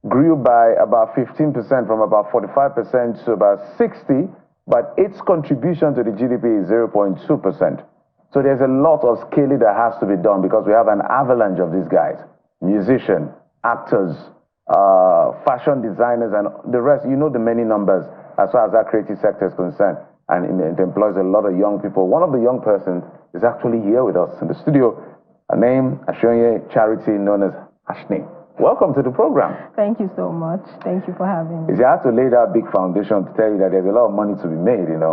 grew by about 15%, from about 45% to about 60%, but its contribution to the GDP is 0.2%. So there's a lot of scaling that has to be done because we have an avalanche of these guys, musicians, actors, fashion designers, and the rest. You know the many numbers as far as that creative sector is concerned, and it employs a lot of young people. One of the young persons is actually here with us in the studio. Her name, Ashny charity known as Ashny. Welcome to the program. Thank you so much. Thank you for having me. You have to lay that big foundation to tell you that there's a lot of money to be made, and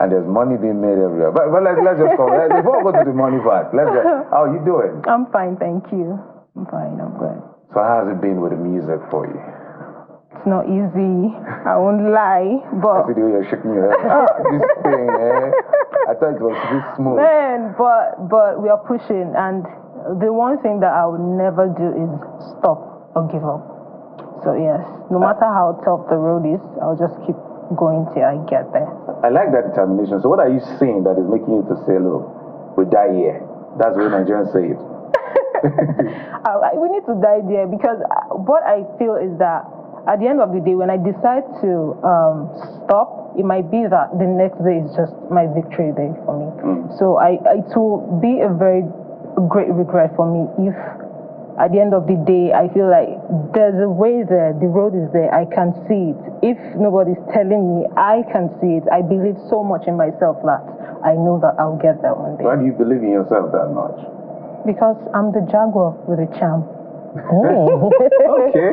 there's money being made everywhere. But let's just go. Before we go to the money part, how are you doing? I'm fine, thank you. I'm fine, I'm good. So how has it been with the music for you? It's not easy. I won't lie, but... I see the way you're shaking your head. This thing, I thought it was this smooth. Man, but we are pushing, and the one thing that I would never do is stop or give up. So yes, no matter how tough the road is, I'll just keep going till I get there. I like that determination. So what are you saying that is making you to say, look, we die here? That's the way Nigerians say it. We need to die there, because what I feel is that at the end of the day, when I decide to stop, it might be that the next day is just my victory day for me. So it will be a very great regret for me if at the end of the day I feel like there's a way there, the road is there, I can see it. If nobody's telling me, I can see it. I believe so much in myself that I know that I'll get there one day. Why do you believe in yourself that much? Because I'm the jaguar with a charm. Okay.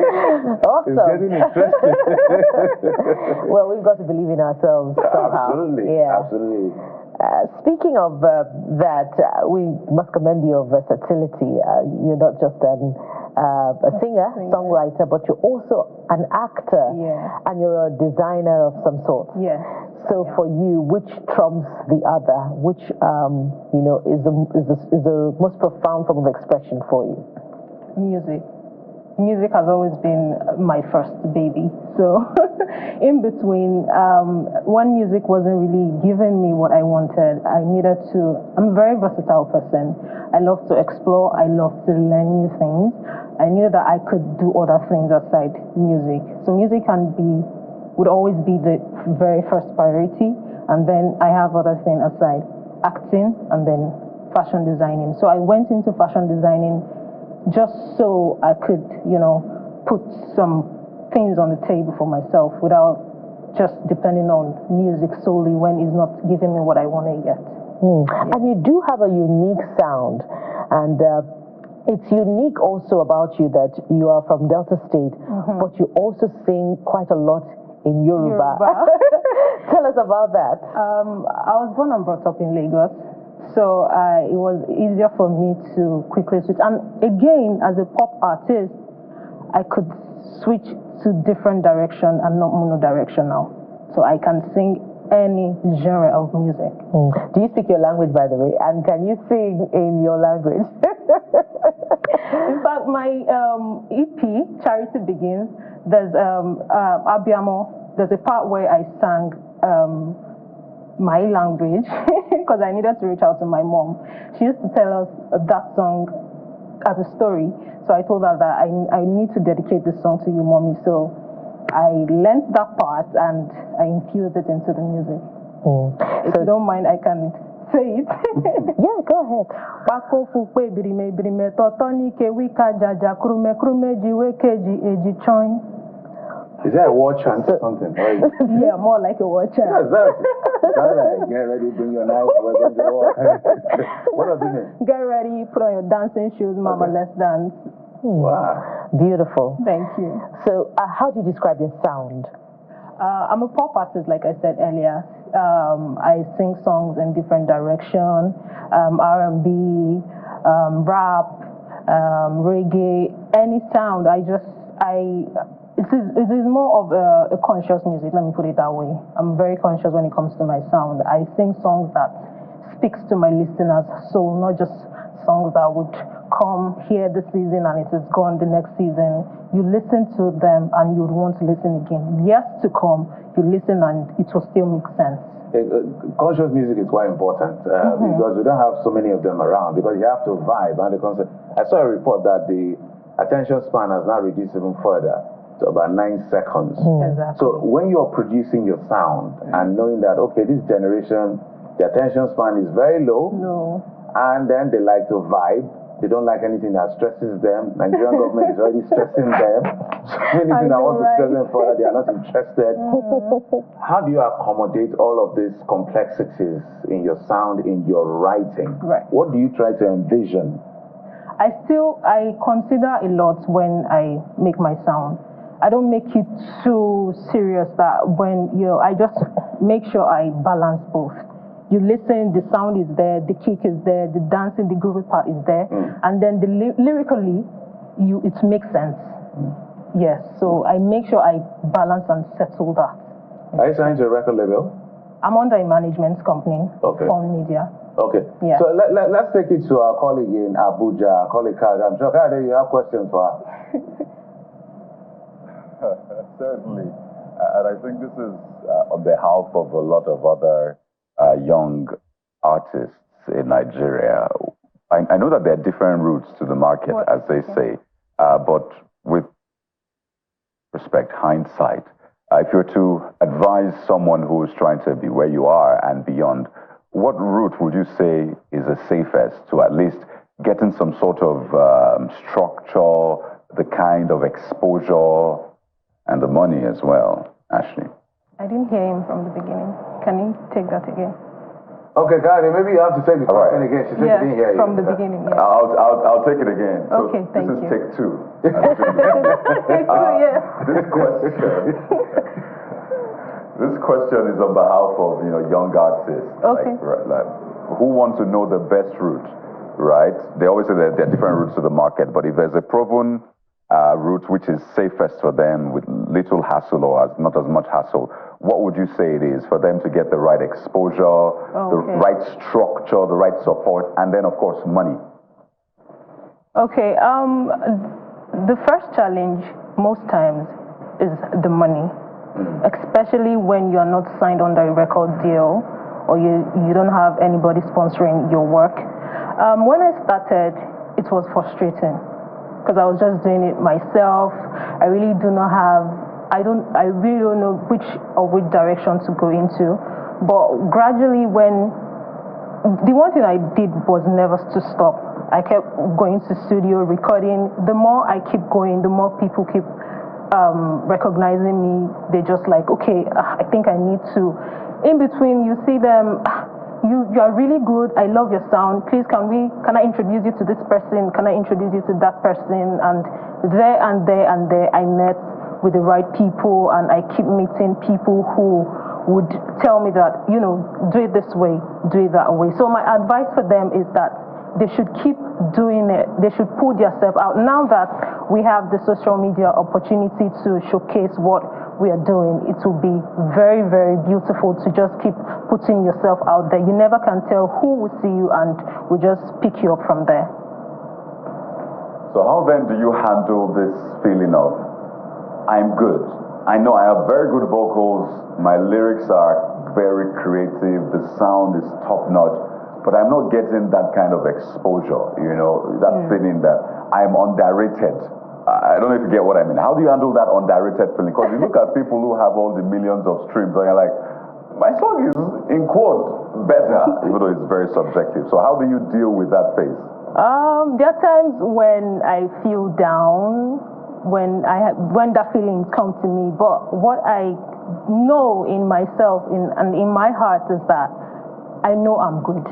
Awesome. It's getting interesting. Well, we've got to believe in ourselves somehow. Absolutely. Yeah. Absolutely. Speaking of that, we must commend your versatility. You're not just a singer, songwriter, but you're also an actor, and you're a designer of some sort. Yeah. So for you, which trumps the other? Which is the most profound form of expression for you? music. Music has always been my first baby. So in between, when music wasn't really giving me what I wanted, I needed to, I'm a very versatile person. I love to explore. I love to learn new things. I knew that I could do other things aside music. So music would always be the very first priority. And then I have other things aside, acting and then fashion designing. So I went into fashion designing just so I could, put some things on the table for myself without just depending on music solely when it's not giving me what I wanted yet. Yeah. And you do have a unique sound, and it's unique also about you that you are from Delta State, but you also sing quite a lot in Yoruba. Tell us about that. I was born and brought up in Lagos. So it was easier for me to quickly switch. And again, as a pop artist, I could switch to different direction and not monodirectional. So I can sing any genre of music. Do you speak your language, by the way? And can you sing in your language? In fact, my EP, Charity Begins, there's Abiamo. There's a part where I sang my language because I needed to reach out to my mom. She used to tell us that song as a story. So I told her that I need to dedicate this song to you, mommy. So I learned that part and I infused it into the music. If you don't mind, I can say it. Yeah, go ahead. Is that a war chant or something? Yeah, more like a war chant. Yes, that's it. Sounds like, get ready, bring your knife, we're going to war. What does it mean? Get ready, put on your dancing shoes, mama, let's dance. Wow. Beautiful. Thank you. So how do you describe your sound? I'm a pop artist, like I said earlier. I sing songs in different directions, R&B, rap, reggae, any sound. It is more of a conscious music, let me put it that way. I'm very conscious when it comes to my sound. I sing songs that speaks to my listeners, so not just songs that would come here this season and it is gone the next season. You listen to them and you would want to listen again. Years to come, you listen and it will still make sense. Conscious music is quite important because we don't have so many of them around because you have to vibe. And I saw a report that the attention span has now reduced even further to about 9 seconds. Exactly. So when you're producing your sound and knowing that, okay, this generation, the attention span is very low, and then they like to vibe. They don't like anything that stresses them. Nigerian government is already stressing them. So anything that wants to stress them further, they are not interested. How do you accommodate all of these complexities in your sound, in your writing? Right. What do you try to envision? I consider a lot when I make my sound. I don't make it too serious that when I just make sure I balance both. You listen, the sound is there, the kick is there, the dancing, the groovy part is there, and then lyrically, it makes sense. Yes, so I make sure I balance and settle that. Are you signed to a record label? I'm under a management company, Fun Media. Okay. Yeah. So let's take it to our colleague in Abuja, our colleague Kade. I'm sure Kade, you have questions for her. Certainly. And I think this is on behalf of a lot of other young artists in Nigeria. I know that there are different routes to the market, as they say, but with respect, hindsight, if you're to advise someone who is trying to be where you are and beyond, what route would you say is the safest to at least getting some sort of structure, the kind of exposure, and the money as well, Ashny? I didn't hear him from the beginning. Can you take that again? Okay, Kade, maybe you have to take the question again. She said she didn't hear you. From the beginning, yeah. I'll take it again. So okay, thank you. This is take two. Take two, yeah. This question is on behalf of young artists. Okay. Like, who want to know the best route, right? They always say that there are different routes to the market, but if there's a proven route which is safest for them with little hassle or not as much hassle, what would you say it is for them to get the right exposure, the right structure, the right support, and then of course money? Okay. The first challenge most times is the money, especially when you're not signed under a record deal or you don't have anybody sponsoring your work. When I started, it was frustrating because I was just doing it myself. I really do not have. I really don't know which direction to go into. But gradually, the one thing I did was never to stop. I kept going to studio, recording. The more I keep going, the more people keep recognizing me. They're just like, okay, I think I need to. In between, you see them, you are really good. I love your sound. Please, can I introduce you to this person? Can I introduce you to that person? And there, I met with the right people, and I keep meeting people who would tell me that, do it this way, do it that way. So my advice for them is that they should keep doing it. They should put themselves out. Now that we have the social media opportunity to showcase what we are doing, it will be very, very beautiful to just keep putting yourself out there. You never can tell who will see you and will just pick you up from there. So how then do you handle this feeling of, I'm good. I know I have very good vocals, my lyrics are very creative, the sound is top-notch, but I'm not getting that kind of exposure, that feeling that I'm underrated. I don't know if you get what I mean. How do you handle that underrated feeling? Because you look at people who have all the millions of streams and you're like, my song is, in quote, better, even though it's very subjective. So how do you deal with that phase? There are times when I feel down, when that feeling comes to me, but what I know in myself and in my heart is that I know I'm good.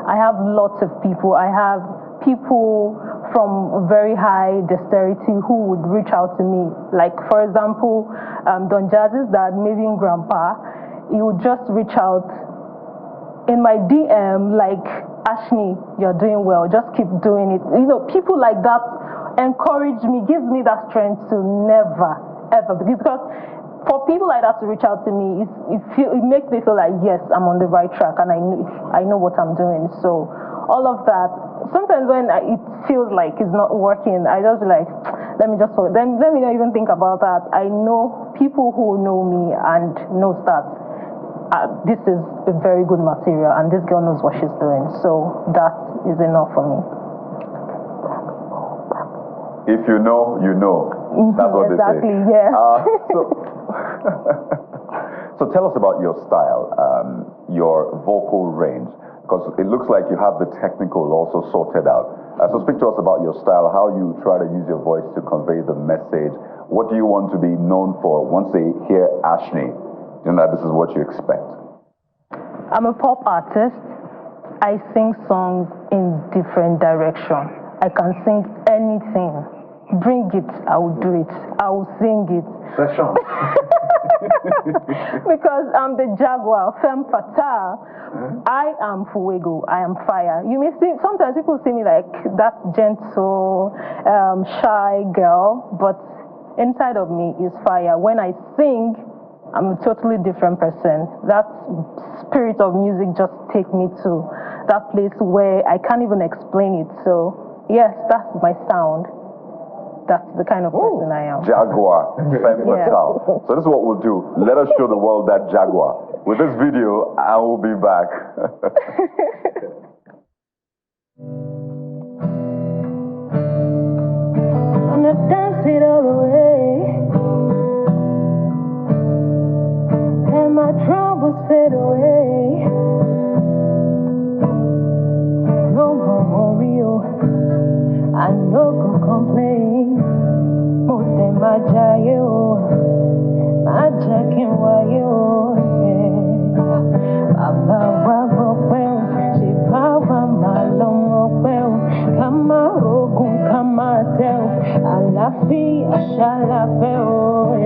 I have lots of people. I have people from very high dexterity who would reach out to me. Like, for example, Don Jazzy's dad, Maven Grandpa, he would just reach out in my DM like, Ashny, you're doing well, just keep doing it. People like that encourage me, gives me that strength to never, ever, because for people like that to reach out to me, it makes me feel like, yes, I'm on the right track and I know what I'm doing. So all of that, sometimes when it feels like it's not working, I just be like, let me not even think about that. I know people who know me and knows that this is a very good material and this girl knows what she's doing. So that is enough for me. If you know, you know. That's what exactly, they say. Yeah. So tell us about your style, your vocal range, because it looks like you have the technical also sorted out. So speak to us about your style, how you try to use your voice to convey the message. What do you want to be known for? Once they hear Ashny, this is what you expect. I'm a pop artist. I sing songs in different directions. I can sing anything. Bring it, I will do it. I will sing it. Because I'm the Jaguar, femme fatale. I am fuego, I am fire. You may see, sometimes people see me like that gentle, shy girl, but inside of me is fire. When I sing, I'm a totally different person. That spirit of music just takes me to that place where I can't even explain it. So yes, that's my sound. That's the kind of person I am. Jaguar, femme fatale. So this is what we'll do. Let us show the world that Jaguar. With this video, I will be back. I'm gonna dance it all away, and my troubles fade away. No more worry, I no go complain. More than my jayo, my jacking wayo. Baba wa well, she baba malong well. Kama rogun kama tel, alafi ashalafe oh.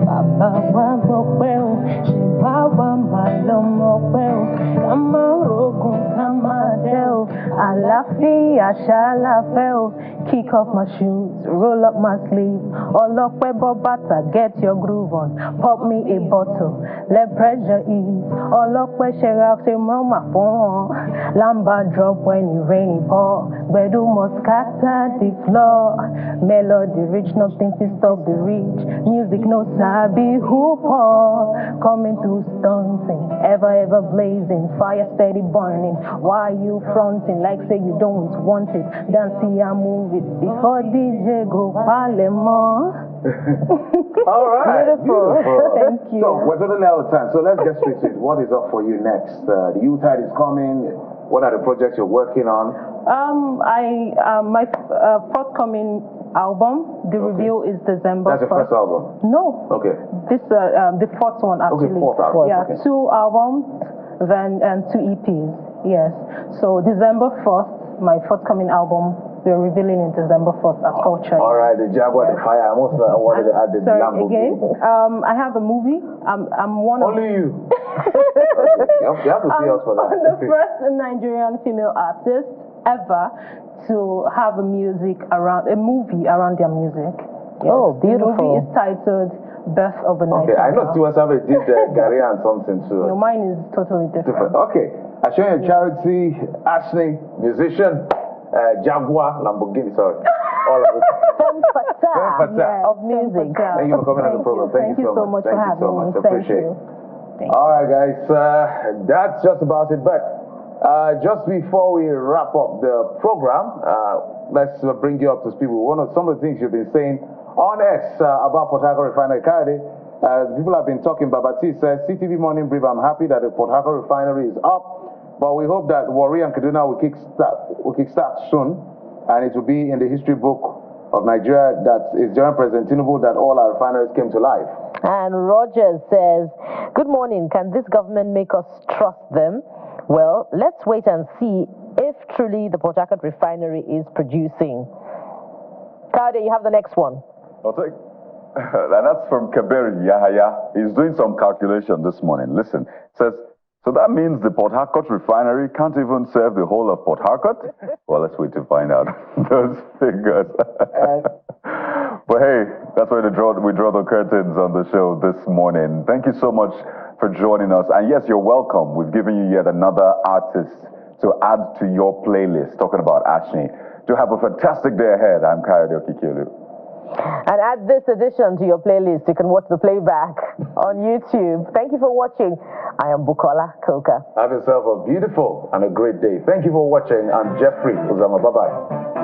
Baba wa well, she baba malong well. Kama rogun kama tel, alafi ashalafe oh. Kick off my shoes, roll up my sleeve. All up where bobata, get your groove on. Pop me a bottle, let pressure ease. All up where share out say mama phone. Lamba drop when you rainy pour. Bedu must scatter the floor. Melody rich, nothing to stop the reach. Music no sabi who pour. Coming through stunting, ever blazing. Fire steady burning. Why you fronting like say you don't want it? Dance here, move it before DJ go palemo. All right. Beautiful. Thank you. So we're totally out of time. So let's get straight to it. What is up for you next? The Youth-Tide is coming. What are the projects you're working on? My forthcoming album, the review is December. That's your first album? No. Okay. This the fourth one actually. Okay, fourth album. Yeah, okay. 2 albums, then and 2 EPs. Yes. So December 1st, my forthcoming album. We're revealing in December 1st at Culture. All right, the Jaguar, the Fire. I wanted to add the Lambo. Again, I have a movie. I'm one of... Only you. Okay. You have to pay us for that. I'm the first Nigerian female artist ever to have a movie around their music. Yes. Oh, beautiful. The movie is titled Birth of a Night. Okay, I know Tiwa Savage did Gary and something too. No, mine is totally different. Okay, Ashny Charity, Ashny, musician. Jaguar, Lamborghini, sorry. All of it. Of music. Thank you for coming on the program. Thank you so much for having me. Appreciate it. All right, guys. That's just about it. But just before we wrap up the program, let's bring you up to speed with some of the things you've been saying on X about Port Harcourt Refinery. People have been talking. Babati says, CTV Morning Brief, I'm happy that the Port Harcourt Refinery is up. But we hope that Warri and Kaduna will kickstart soon, and it will be in the history book of Nigeria that is General President Tinubu that all our refineries came to life. And Rogers says, good morning, can this government make us trust them? Well, let's wait and see if truly the Port Harcourt Refinery is producing. Kade, you have the next one. I'll take. And that's from Kabir Yahaya. He's doing some calculation this morning. Listen, says, so that means the Port Harcourt Refinery can't even serve the whole of Port Harcourt? Well, let's wait to find out those figures. But hey, that's why we draw the curtains on the show this morning. Thank you so much for joining us. And yes, you're welcome. We've given you yet another artist to add to your playlist, talking about Ashny. Do have a fantastic day ahead. I'm Kayode Okikiolu. And add this addition to your playlist. You can watch the playback on YouTube. Thank you for watching. I am Bukola Koka. Have yourself a beautiful and a great day. Thank you for watching. I'm Jeffrey Uzama. Bye-bye.